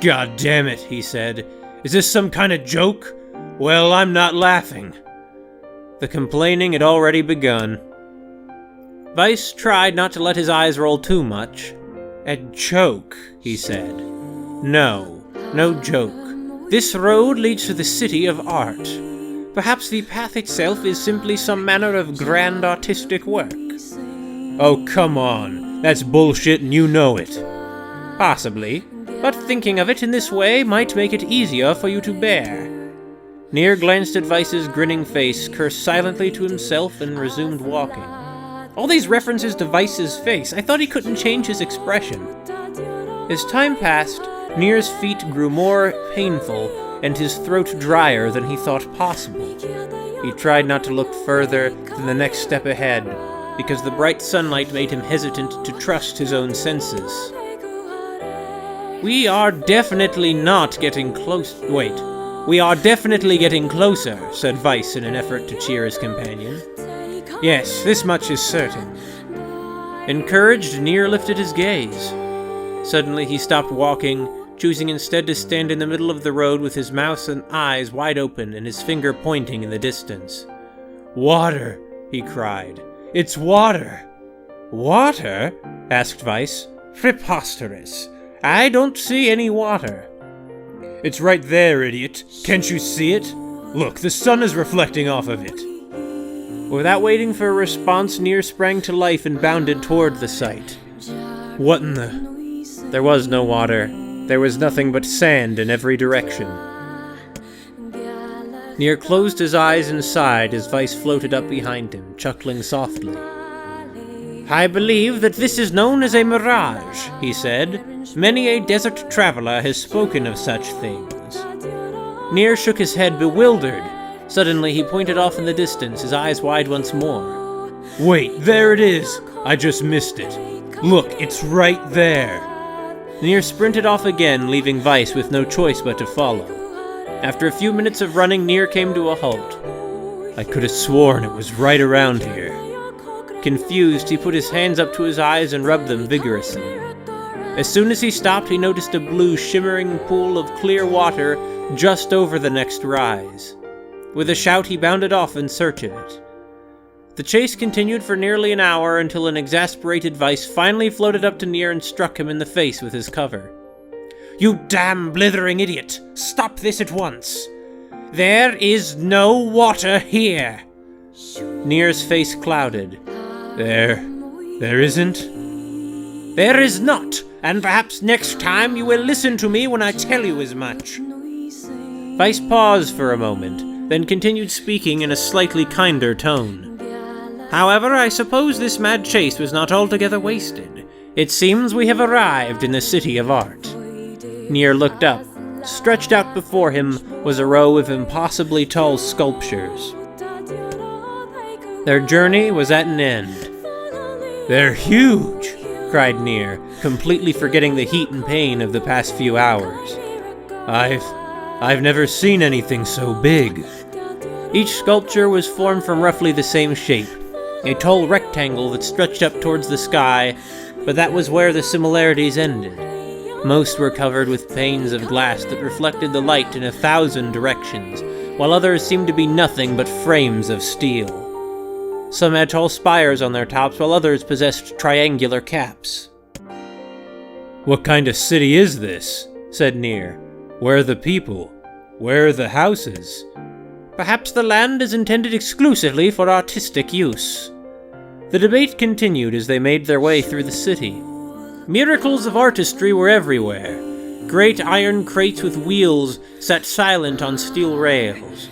God damn it, he said. Is this some kind of joke? Well, I'm not laughing. The complaining had already begun. Vice tried not to let his eyes roll too much. A joke, he said. No joke. This road leads to the city of art. Perhaps the path itself is simply some manner of grand artistic work. Oh, come on. That's bullshit and you know it. Possibly, but thinking of it in this way might make it easier for you to bear. Nier glanced at Vice's grinning face, cursed silently to himself, and resumed walking. All these references to Vice's face, I thought he couldn't change his expression. As time passed, Nier's feet grew more painful, and his throat drier than he thought possible. He tried not to look further than the next step ahead, because the bright sunlight made him hesitant to trust his own senses. We are definitely getting closer, said Vice in an effort to cheer his companion. Yes, this much is certain. Encouraged, Nier lifted his gaze. Suddenly he stopped walking, choosing instead to stand in the middle of the road with his mouth and eyes wide open and his finger pointing in the distance. Water, he cried. It's water. Water? Asked Vice. Preposterous. I don't see any water. It's right there, idiot. Can't you see it? Look, the sun is reflecting off of it. Without waiting for a response, Nier sprang to life and bounded toward the sight. What in the... There was no water. There was nothing but sand in every direction. Nier closed his eyes and sighed as Vice floated up behind him, chuckling softly. "I believe that this is known as a mirage," he said. "Many a desert traveler has spoken of such things." Nier shook his head, bewildered. Suddenly he pointed off in the distance, his eyes wide once more. "Wait, there it is! I just missed it. Look, it's right there!" Nier sprinted off again, leaving Vice with no choice but to follow. After a few minutes of running, Nier came to a halt. "I could have sworn it was right around here." Confused, he put his hands up to his eyes and rubbed them vigorously. As soon as he stopped, he noticed a blue, shimmering pool of clear water just over the next rise. With a shout, he bounded off in search of it. The chase continued for nearly an hour until an exasperated Vice finally floated up to Nier and struck him in the face with his cover. "You damn blithering idiot! Stop this at once! There is no water here!" Nier's face clouded. There isn't?" "There is not, and perhaps next time you will listen to me when I tell you as much." Vice paused for a moment, then continued speaking in a slightly kinder tone. "However, I suppose this mad chase was not altogether wasted. It seems we have arrived in the City of Art." Nier looked up. Stretched out before him was a row of impossibly tall sculptures. Their journey was at an end. "They're huge!" cried Nier, completely forgetting the heat and pain of the past few hours. I've never seen anything so big." Each sculpture was formed from roughly the same shape, a tall rectangle that stretched up towards the sky, but that was where the similarities ended. Most were covered with panes of glass that reflected the light in 1,000 directions, while others seemed to be nothing but frames of steel. Some had tall spires on their tops, while others possessed triangular caps. "What kind of city is this?" said Nier. "Where are the people? Where are the houses?" "Perhaps the land is intended exclusively for artistic use." The debate continued as they made their way through the city. Miracles of artistry were everywhere. Great iron crates with wheels sat silent on steel rails.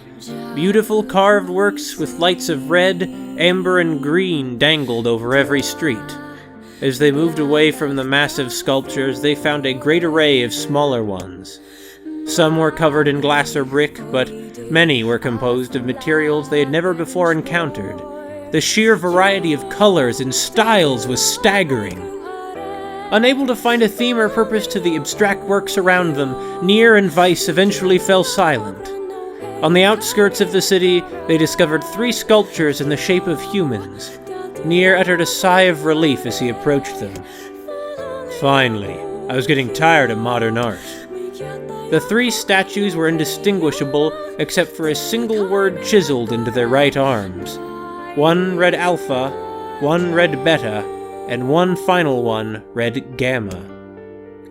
Beautiful carved works with lights of red, amber, and green dangled over every street. As they moved away from the massive sculptures, they found a great array of smaller ones. Some were covered in glass or brick, but many were composed of materials they had never before encountered. The sheer variety of colors and styles was staggering. Unable to find a theme or purpose to the abstract works around them, Nier and Vice eventually fell silent. On the outskirts of the city, they discovered 3 sculptures in the shape of humans. Nier uttered a sigh of relief as he approached them. Finally, I was getting tired of modern art. The 3 statues were indistinguishable except for a single word chiseled into their right arms. One read Alpha, one read Beta, and one final one read Gamma.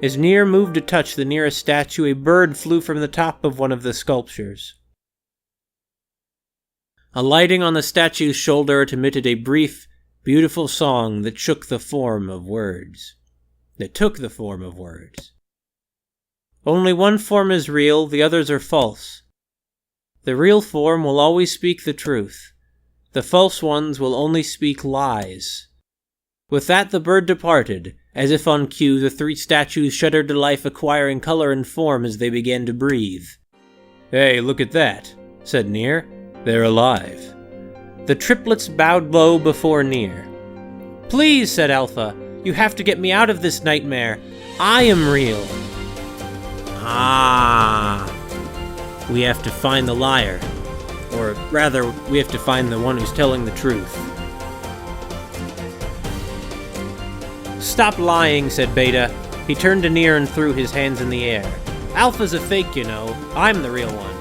As Nier moved to touch the nearest statue, a bird flew from the top of one of the sculptures. Alighting on the statue's shoulder, it emitted a brief, beautiful song that took the form of words. Only one form is real, the others are false. The real form will always speak the truth. The false ones will only speak lies. With that, the bird departed. As if on cue, the 3 statues shuddered to life, acquiring color and form as they began to breathe. "Hey, look at that," said Nier. "They're alive." The triplets bowed low before Nier. "Please," said Alpha, "you have to get me out of this nightmare. I am real." We have to find the liar. Or rather, we have to find the one who's telling the truth. "Stop lying," said Beta. He turned to Nier and threw his hands in the air. "Alpha's a fake, you know. I'm the real one."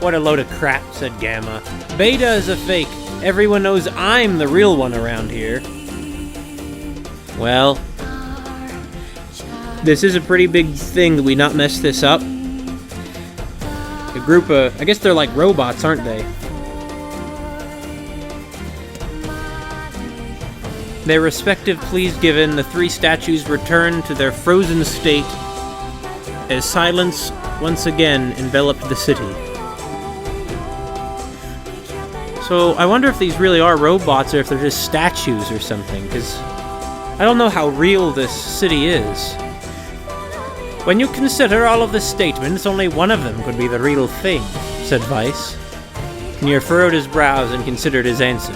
"What a load of crap," said Gamma. "Beta is a fake. Everyone knows I'm the real one around here." Well, this is a pretty big thing that we not mess this up. A group of, I guess they're like robots, aren't they? Their respective pleas given, the 3 statues returned to their frozen state as silence once again enveloped the city. So, I wonder if these really are robots or if they're just statues or something, because I don't know how real this city is. When you consider all of the statements, only one of them could be the real thing, said Weiss. Nier furrowed his brows and considered his answer.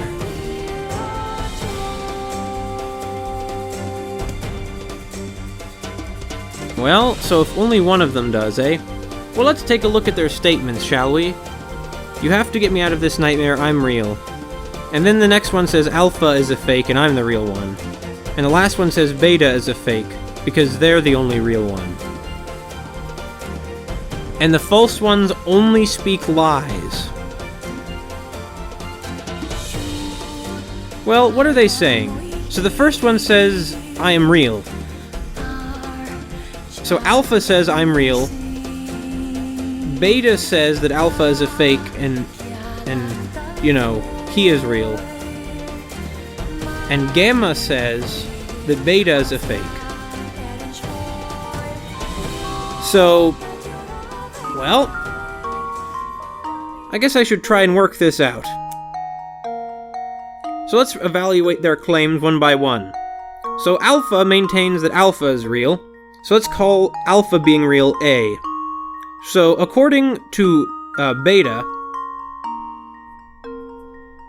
Well, so if only one of them does, eh? Well, let's take a look at their statements, shall we? You have to get me out of this nightmare, I'm real. And then the next one says Alpha is a fake and I'm the real one. And the last one says Beta is a fake, because they're the only real one. And the false ones only speak lies. Well, what are they saying? So the first one says, I am real. So Alpha says I'm real. Beta says that Alpha is a fake and you know, he is real. And Gamma says that Beta is a fake. So, well, I guess I should try and work this out. So let's evaluate their claims one by one. So Alpha maintains that Alpha is real. So let's call Alpha being real A. So according to Beta,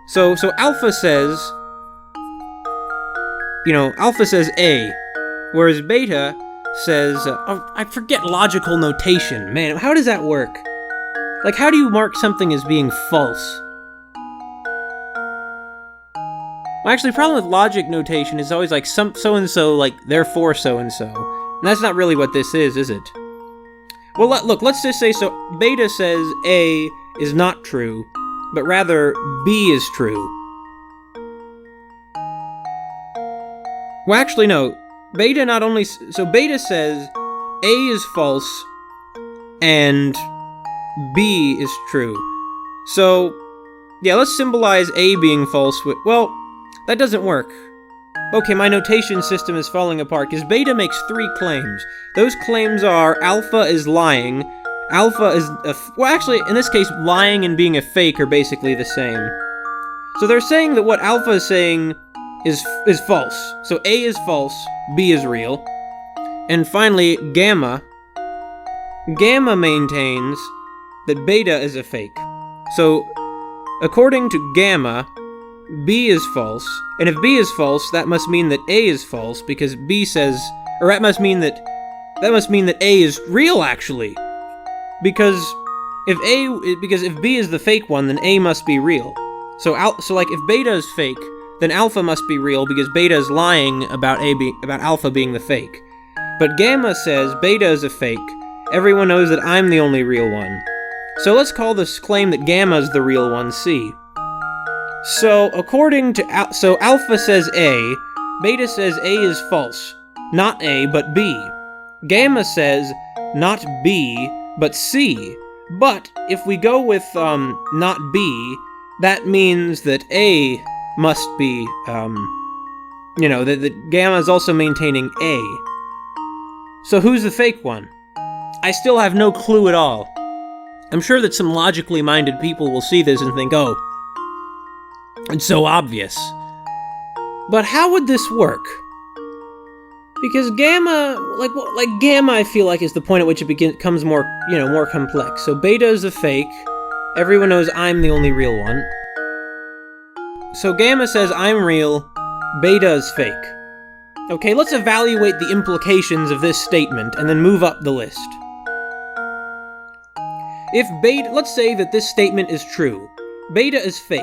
so Alpha says, you know, Alpha says A, whereas Beta says, oh, I forget logical notation. Man, how does that work? Like, how do you mark something as being false? Well, actually, the problem with logic notation is always like so-and-so, like, therefore so-and-so. And that's not really what this is it? Well, look, let's just say so. Beta says A is not true, but rather B is true. Well, actually, no. Beta not only... So Beta says A is false and B is true. So, yeah, let's symbolize A being false with... Well, that doesn't work. Okay, my notation system is falling apart, because Beta makes 3 claims. Those claims are Alpha is lying, Alpha is... well, actually, in this case, lying and being a fake are basically the same. So they're saying that what Alpha is saying is false. So A is false, B is real. And finally, Gamma. Gamma maintains that Beta is a fake. So, according to Gamma, B is false, and if B is false, that must mean that A is false, because B says... Or that must mean that A is real, actually. Because if B is the fake one, then A must be real. So like, if Beta is fake, then Alpha must be real, because Beta is lying about Alpha being the fake. But Gamma says Beta is a fake. Everyone knows that I'm the only real one. So let's call this claim that Gamma is the real one C. So, according to... So, Alpha says A, Beta says A is false. Not A, but B. Gamma says not B, but C. But, if we go with, not B, that means that A must be, you know, that Gamma is also maintaining A. So, who's the fake one? I still have no clue at all. I'm sure that some logically minded people will see this and think, oh, it's so obvious. But how would this work? Because Gamma, like Gamma, I feel like is the point at which it becomes more, you know, more complex. So Beta is a fake. Everyone knows I'm the only real one. So Gamma says I'm real. Beta is fake. Okay, let's evaluate the implications of this statement and then move up the list. If Beta, let's say that this statement is true. Beta is fake.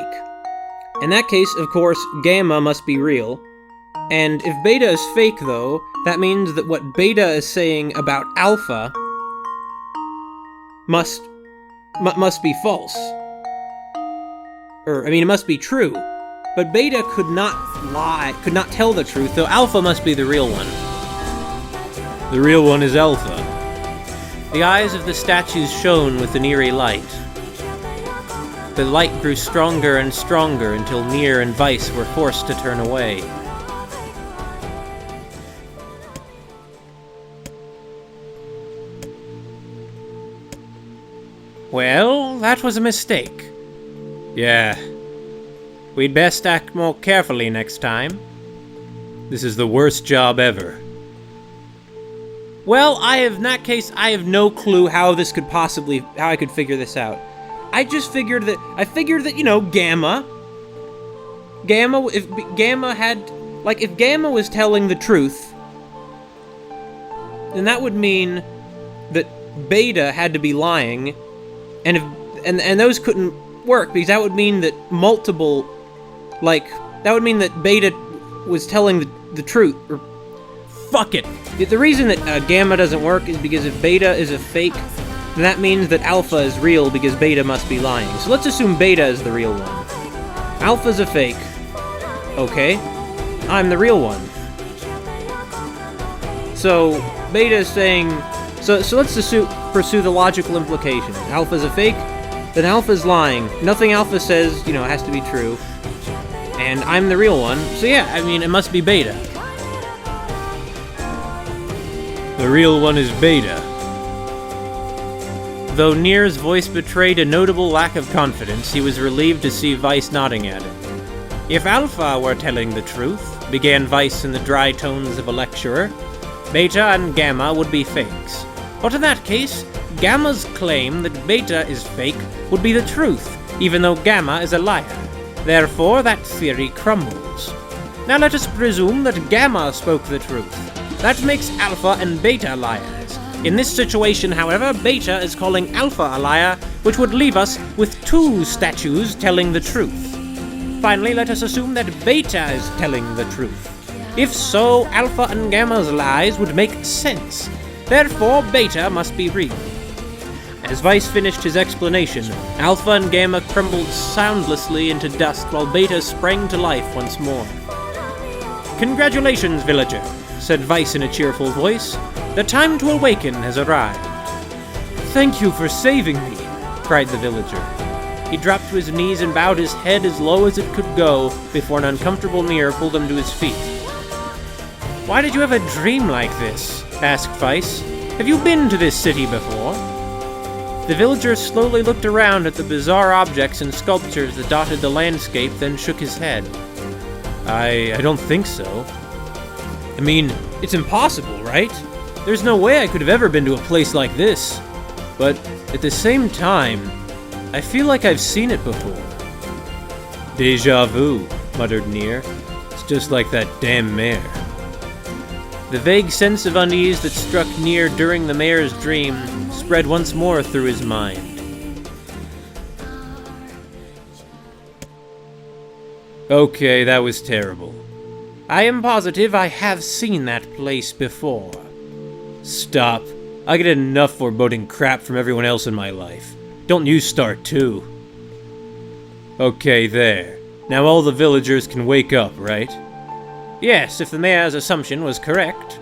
In that case, of course, Gamma must be real. And if Beta is fake, though, that means that what Beta is saying about Alpha must be false. It must be true. But Beta could not lie, could not tell the truth, though Alpha must be the real one. The real one is Alpha. The eyes of the statues shone with an eerie light. The light grew stronger and stronger until Nier and Weiss were forced to turn away. Well, that was a mistake. Yeah. We'd best act more carefully next time. This is the worst job ever. Well, in that case, I have no clue how I could figure this out. I figured that, if Gamma was telling the truth, then that would mean that Beta had to be lying, and those couldn't work, because that would mean that Beta was telling the truth, or fuck it. The reason that Gamma doesn't work is because if Beta is a fake, then that means that Alpha is real because Beta must be lying. So let's assume Beta is the real one. Alpha's a fake. Okay. I'm the real one. So, Beta is saying... So let's pursue the logical implications. Alpha's a fake, then Alpha's lying. Nothing Alpha says, has to be true. And I'm the real one. So yeah, it must be Beta. The real one is Beta. Though Nier's voice betrayed a notable lack of confidence, he was relieved to see Weiss nodding at him. If Alpha were telling the truth, began Weiss in the dry tones of a lecturer, Beta and Gamma would be fakes. But in that case, Gamma's claim that Beta is fake would be the truth, even though Gamma is a liar. Therefore, that theory crumbles. Now let us presume that Gamma spoke the truth. That makes Alpha and Beta liars. In this situation, however, Beta is calling Alpha a liar, which would leave us with two statues telling the truth. Finally, let us assume that Beta is telling the truth. If so, Alpha and Gamma's lies would make sense. Therefore, Beta must be real. As Weiss finished his explanation, Alpha and Gamma crumbled soundlessly into dust while Beta sprang to life once more. "Congratulations, villager," said Weiss in a cheerful voice. "The time to awaken has arrived." "Thank you for saving me," cried the villager. He dropped to his knees and bowed his head as low as it could go before an uncomfortable Nier pulled him to his feet. "Why did you have a dream like this?" asked Weiss. "Have you been to this city before?" The villager slowly looked around at the bizarre objects and sculptures that dotted the landscape, then shook his head. I don't think so. It's impossible, right? There's no way I could have ever been to a place like this. But at the same time, I feel like I've seen it before." "Deja vu," muttered Nier. "It's just like that damn mare." The vague sense of unease that struck Nier during the mayor's dream spread once more through his mind. Okay, that was terrible. I am positive I have seen that place before. Stop. I get enough foreboding crap from everyone else in my life. Don't you start too. Okay, there. Now all the villagers can wake up, right? Yes, if the mayor's assumption was correct.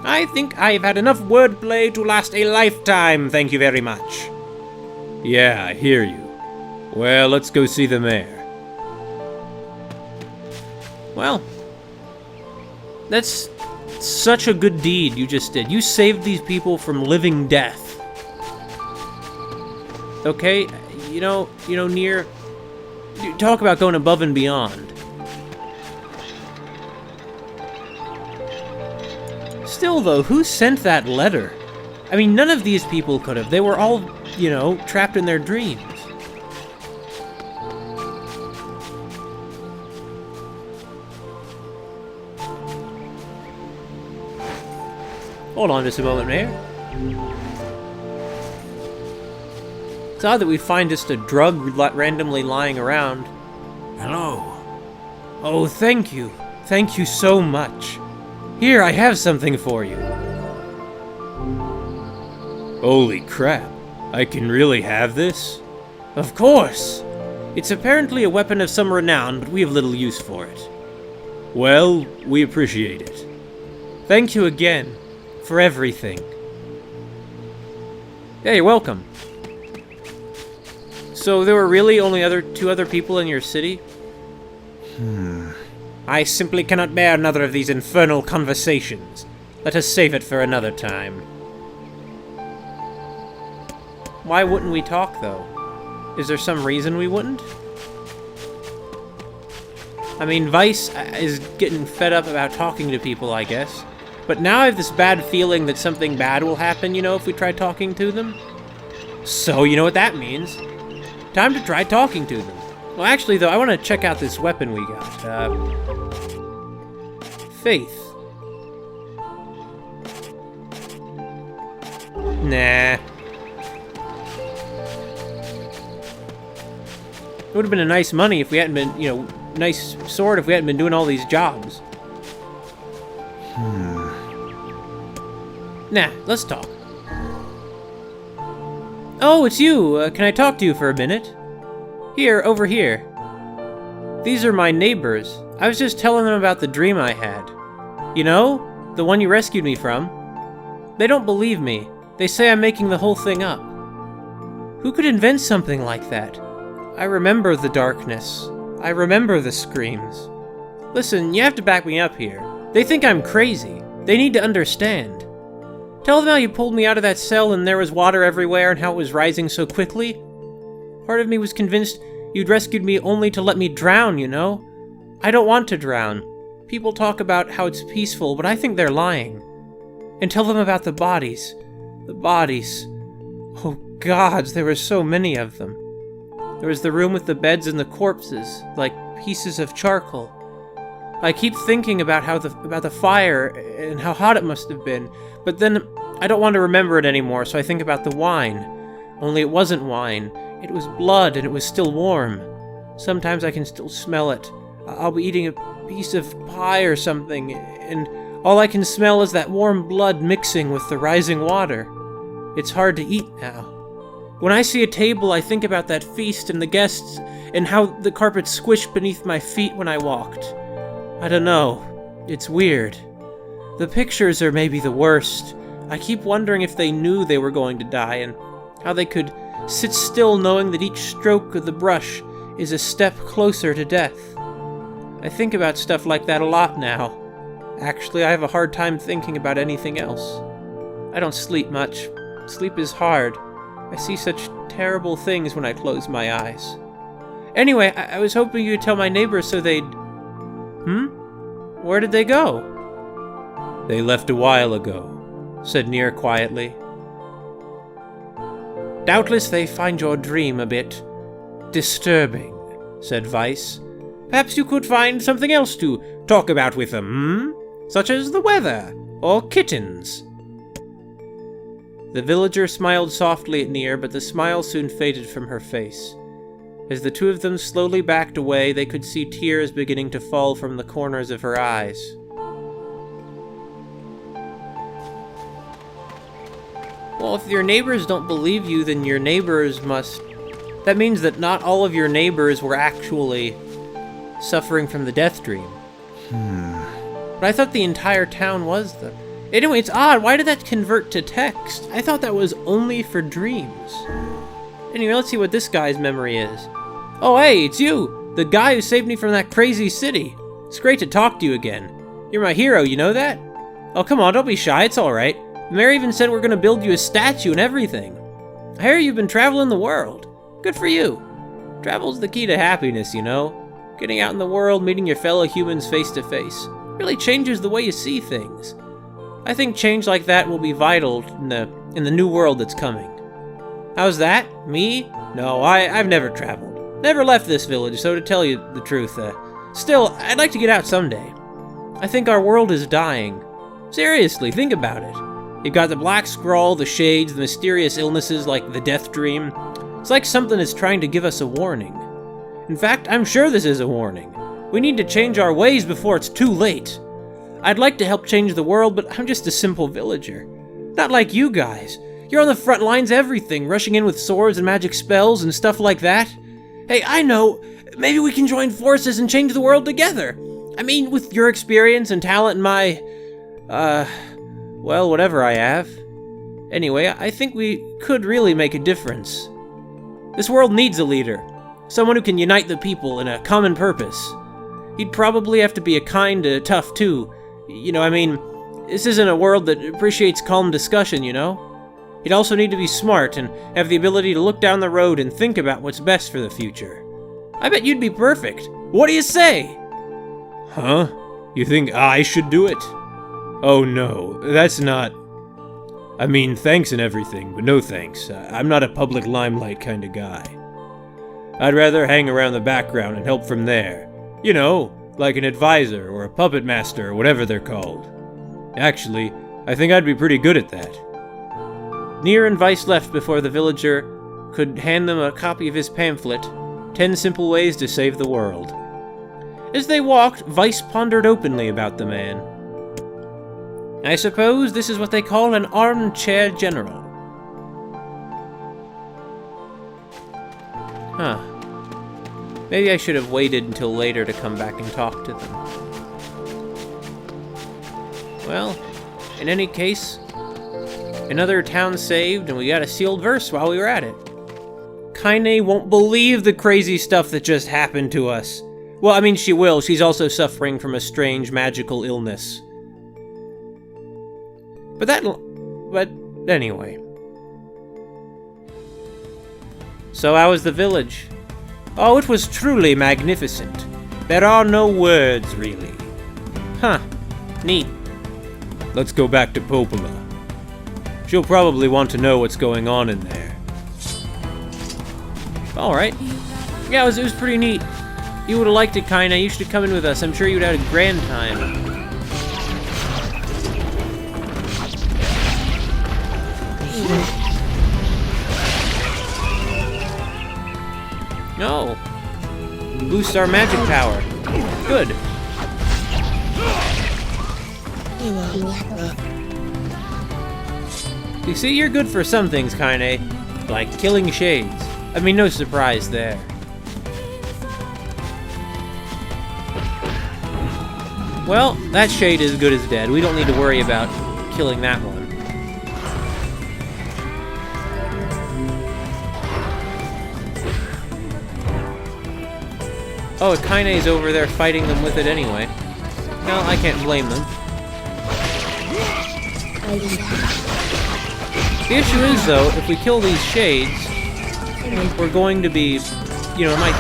I think I've had enough wordplay to last a lifetime, thank you very much. Yeah, I hear you. Well, let's go see the mayor. Well, that's such a good deed you just did. You saved these people from living death. Okay, Nier, talk about going above and beyond. Still, though, who sent that letter? None of these people could have. They were all, trapped in their dreams. Hold on just a moment, Mayor. It's odd that we find just a drug randomly lying around. Hello. Oh, thank you. Thank you so much. Here, I have something for you. Holy crap. I can really have this? Of course. It's apparently a weapon of some renown, but we have little use for it. Well, we appreciate it. Thank you again for everything. Yeah, you're welcome. So there were really only two other people in your city? I simply cannot bear another of these infernal conversations. Let us save it for another time. Why wouldn't we talk, though? Is there some reason we wouldn't? I mean, Vice is getting fed up about talking to people, I guess. But now I have this bad feeling that something bad will happen, if we try talking to them. So, you know what that means. Time to try talking to them. Well, actually, though, I want to check out this weapon we got. Faith. Nah. It would have been a nice money if we hadn't been, nice sword if we hadn't been doing all these jobs. Nah, let's talk. Oh, it's you. Can I talk to you for a minute? Here, over here. These are my neighbors. I was just telling them about the dream I had. You know? The one you rescued me from. They don't believe me. They say I'm making the whole thing up. Who could invent something like that? I remember the darkness. I remember the screams. Listen, you have to back me up here. They think I'm crazy. They need to understand. Tell them how you pulled me out of that cell and there was water everywhere and how it was rising so quickly. Part of me was convinced you'd rescued me only to let me drown, I don't want to drown. People talk about how it's peaceful, but I think they're lying. And tell them about the bodies. The bodies. Oh gods, there were so many of them. There was the room with the beds and the corpses, like pieces of charcoal. I keep thinking about the fire and how hot it must have been, but then I don't want to remember it anymore, so I think about the wine. Only it wasn't wine. It was blood, and it was still warm. Sometimes I can still smell it. I'll be eating a piece of pie or something, and all I can smell is that warm blood mixing with the rising water. It's hard to eat now. When I see a table, I think about that feast and the guests, and how the carpet squished beneath my feet when I walked. I don't know. It's weird. The pictures are maybe the worst. I keep wondering if they knew they were going to die, and how they could sit still knowing that each stroke of the brush is a step closer to death. I think about stuff like that a lot now. Actually, I have a hard time thinking about anything else. I don't sleep much. Sleep is hard. I see such terrible things when I close my eyes. Anyway, I was hoping you'd tell my neighbors so they'd... Where did they go? They left a while ago, said Nier quietly. Doubtless they find your dream a bit disturbing, said Vice. Perhaps you could find something else to talk about with them, Such as the weather, or kittens. The villager smiled softly at Nier, but the smile soon faded from her face. As the two of them slowly backed away, they could see tears beginning to fall from the corners of her eyes. Well, if your neighbors don't believe you, then your neighbors must... That means that not all of your neighbors were actually suffering from the Deathdream. But I thought the entire town was, though. Anyway, it's odd. Why did that convert to text? I thought that was only for dreams. Anyway, let's see what this guy's memory is. Oh, hey, it's you! The guy who saved me from that crazy city. It's great to talk to you again. You're my hero, you know that? Oh, come on, don't be shy, it's alright. The mayor even said we're gonna build you a statue and everything. I hear you've been traveling the world. Good for you. Travel's the key to happiness, you know? Getting out in the world, meeting your fellow humans face to face, really changes the way you see things. I think change like that will be vital in the new world that's coming. How's that? Me? No, I've never traveled. Never left this village, so to tell you the truth, still, I'd like to get out someday. I think our world is dying. Seriously, think about it. You've got the black scrawl, the shades, the mysterious illnesses like the Deathdream. It's like something is trying to give us a warning. In fact, I'm sure this is a warning. We need to change our ways before it's too late. I'd like to help change the world, but I'm just a simple villager. Not like you guys. You're on the front lines of everything, rushing in with swords and magic spells and stuff like that. Hey, I know. Maybe we can join forces and change the world together. I mean, with your experience and talent and my... well, whatever I have. Anyway, I think we could really make a difference. This world needs a leader. Someone who can unite the people in a common purpose. He'd probably have to be a kind of tough, too. You know, I mean, this isn't a world that appreciates calm discussion, you know? He'd also need to be smart and have the ability to look down the road and think about what's best for the future. I bet you'd be perfect. What do you say? Huh? You think I should do it? Oh no, that's not... I mean, thanks and everything, but no thanks. I'm not a public limelight kind of guy. I'd rather hang around the background and help from there. You know, like an advisor or a puppet master or whatever they're called. Actually, I think I'd be pretty good at that. Nier and Weiss left before the villager could hand them a copy of his pamphlet, 10 Simple Ways to Save the World. As they walked, Weiss pondered openly about the man. I suppose this is what they call an armchair general. Huh. Maybe I should have waited until later to come back and talk to them. Well, in any case, another town saved, and we got a sealed verse while we were at it. Kaine won't believe the crazy stuff that just happened to us. Well, I mean, she will. She's also suffering from a strange magical illness. But anyway. So how was the village? Oh, it was truly magnificent. There are no words, really. Huh. Neat. Let's go back to Popola. She'll probably want to know what's going on in there. Alright. Yeah, it was pretty neat. You would have liked it, Kaine. You should have come in with us. I'm sure you would have had a grand time. No. Boosts our magic power. Good. You see, you're good for some things, Kaine. Like killing shades. I mean, no surprise there. Well, that shade is good as dead. We don't need to worry about killing that one. Oh, Kaine's over there fighting them with it anyway. No, I can't blame them. The issue is, though, if we kill these shades, we're going to be, you know, might...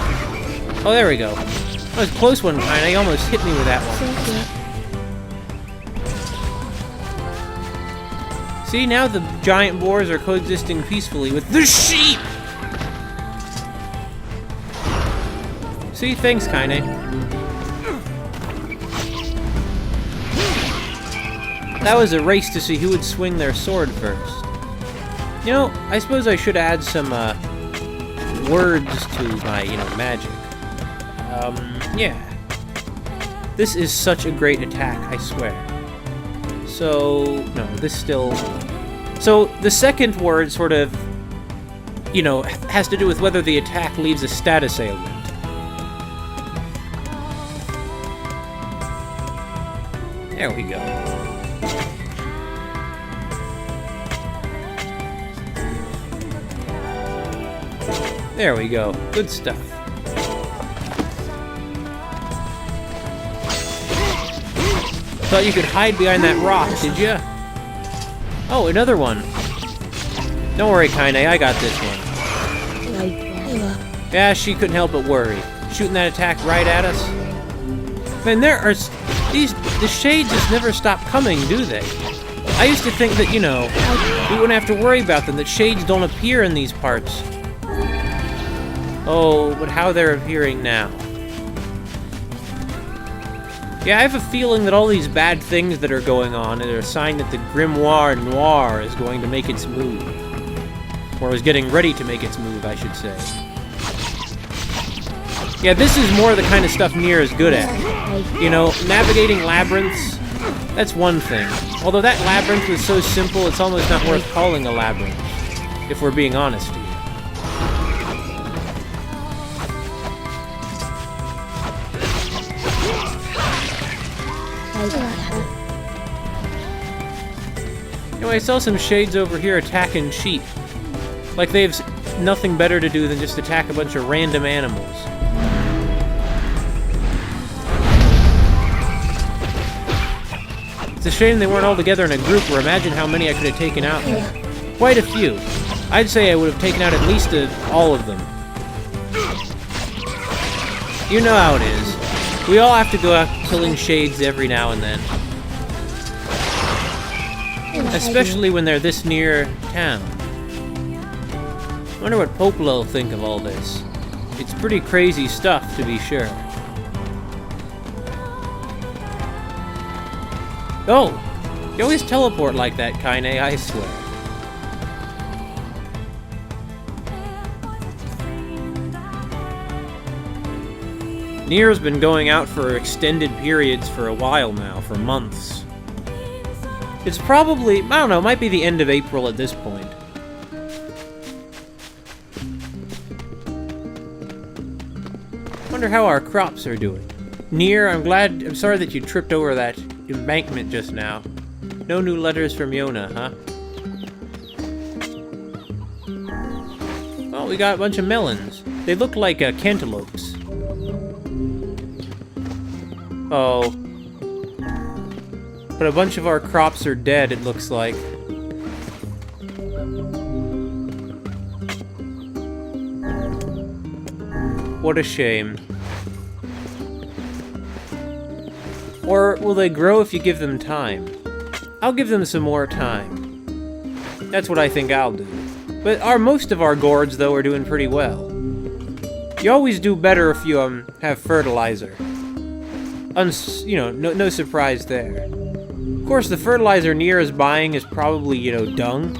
Oh, there we go. That was a close one, Kaine. You almost hit me with that one. See, now the giant boars are coexisting peacefully with the sheep! See, thanks, Kaine. That was a race to see who would swing their sword first. You know, I suppose I should add some, words to my, magic. Yeah. This is such a great attack, I swear. So, no, this still... So, the second word sort of, has to do with whether the attack leaves a status ailment. There we go. There we go. Good stuff. Thought you could hide behind that rock, did ya? Oh, another one. Don't worry, Kaine, I got this one. Yeah, she couldn't help but worry. Shooting that attack right at us. Man, the shades just never stop coming, do they? I used to think that, we wouldn't have to worry about them, that shades don't appear in these parts. Oh, but how they're appearing now. Yeah, I have a feeling that all these bad things that are going on are a sign that the Grimoire Noir is going to make its move. Or is getting ready to make its move, I should say. Yeah, this is more the kind of stuff Nier is good at. Navigating labyrinths, that's one thing. Although that labyrinth was so simple, it's almost not worth calling a labyrinth, if we're being honest here. Anyway, I saw some shades over here attacking sheep. Like they have nothing better to do than just attack a bunch of random animals. It's a shame they weren't all together in a group, or imagine how many I could have taken out. Quite a few. I'd say I would have taken out at least all of them. You know how it is. We all have to go out killing shades every now and then. Especially when they're this near town. Wonder what Popola will think of all this. It's pretty crazy stuff, to be sure. Oh! You always teleport like that, Kaine, I swear. Nier's been going out for extended periods for a while now, for months. It's probably, I don't know, it might be the end of April at this point. Wonder how our crops are doing. Nier, I'm sorry that you tripped over that embankment just now. No new letters from Yona, huh? Well, we got a bunch of melons. They look like cantaloupes. Oh. But a bunch of our crops are dead, it looks like. What a shame. Or will they grow if you give them time? I'll give them some more time. That's what I think I'll do. But most of our gourds, though, are doing pretty well. You always do better if you have fertilizer. No surprise there. Of course, the fertilizer Nier is buying is probably, dung.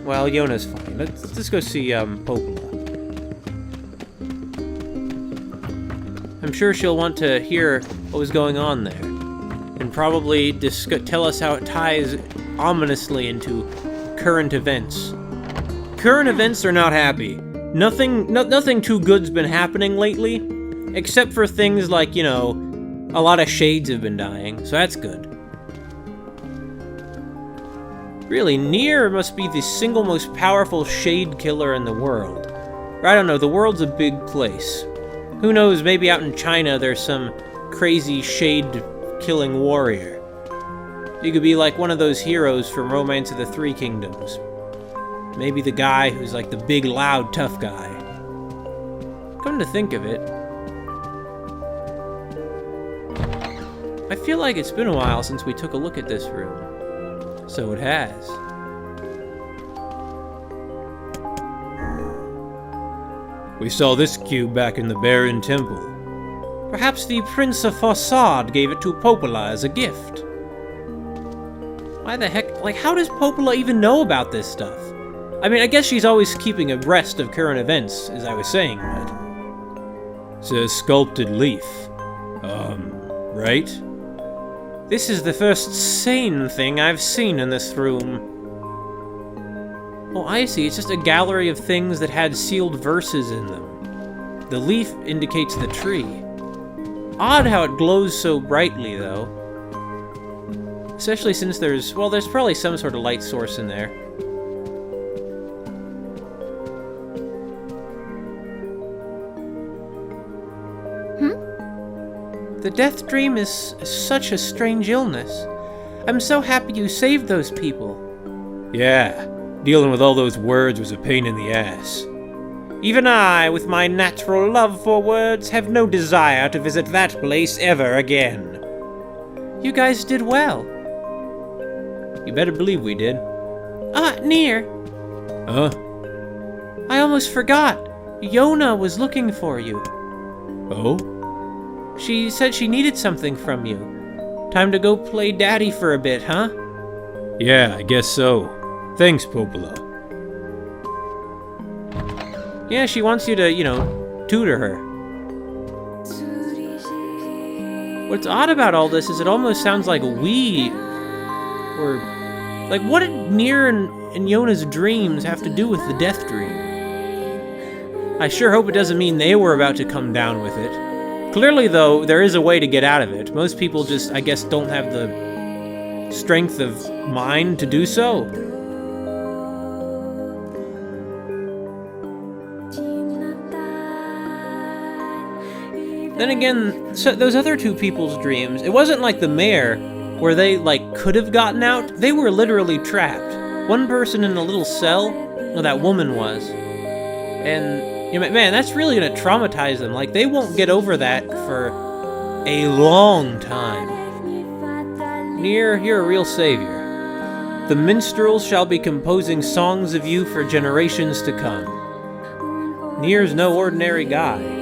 Well, Yona's fine. Let's go see Popola. I'm sure she'll want to hear what was going on there, and probably tell us how it ties ominously into current events. Current events are not happy. Nothing too good's been happening lately, except for things like, a lot of shades have been dying, so that's good. Really, Nier must be the single most powerful shade killer in the world. Or I don't know, the world's a big place. Who knows, maybe out in China there's some crazy shade-killing warrior. You could be like one of those heroes from Romance of the Three Kingdoms. Maybe the guy who's like the big, loud, tough guy. Come to think of it, I feel like it's been a while since we took a look at this room. So it has. We saw this cube back in the Baron Temple. Perhaps the Prince of Fassad gave it to Popola as a gift. Why the heck? How does Popola even know about this stuff? I mean, I guess she's always keeping abreast of current events, as I was saying, but... It's a sculpted leaf. Right? This is the first sane thing I've seen in this room. Oh, I see. It's just a gallery of things that had sealed verses in them. The leaf indicates the tree. Odd how it glows so brightly, though. Especially since there's probably some sort of light source in there. The Deathdream is such a strange illness. I'm so happy you saved those people. Yeah. Dealing with all those words was a pain in the ass. Even I, with my natural love for words, have no desire to visit that place ever again. You guys did well. You better believe we did. Nier. Huh? I almost forgot. Yona was looking for you. Oh? She said she needed something from you. Time to go play daddy for a bit, huh? Yeah, I guess so. Thanks, Popola. Yeah, she wants you to, tutor her. What's odd about all this is it almost sounds like we were... what did Nier and Yona's dreams have to do with the Deathdream? I sure hope it doesn't mean they were about to come down with it. Clearly, though, there is a way to get out of it. Most people just, I guess, don't have the strength of mind to do so. Then again, so those other two people's dreams, it wasn't like the mayor, where they, could have gotten out. They were literally trapped. one person in a little cell, well, that woman was, and, you know, man, that's really gonna traumatize them. Like, they won't get over that for a long time. Nier, you're a real savior. The minstrels shall be composing songs of you for generations to come. Nier's no ordinary guy.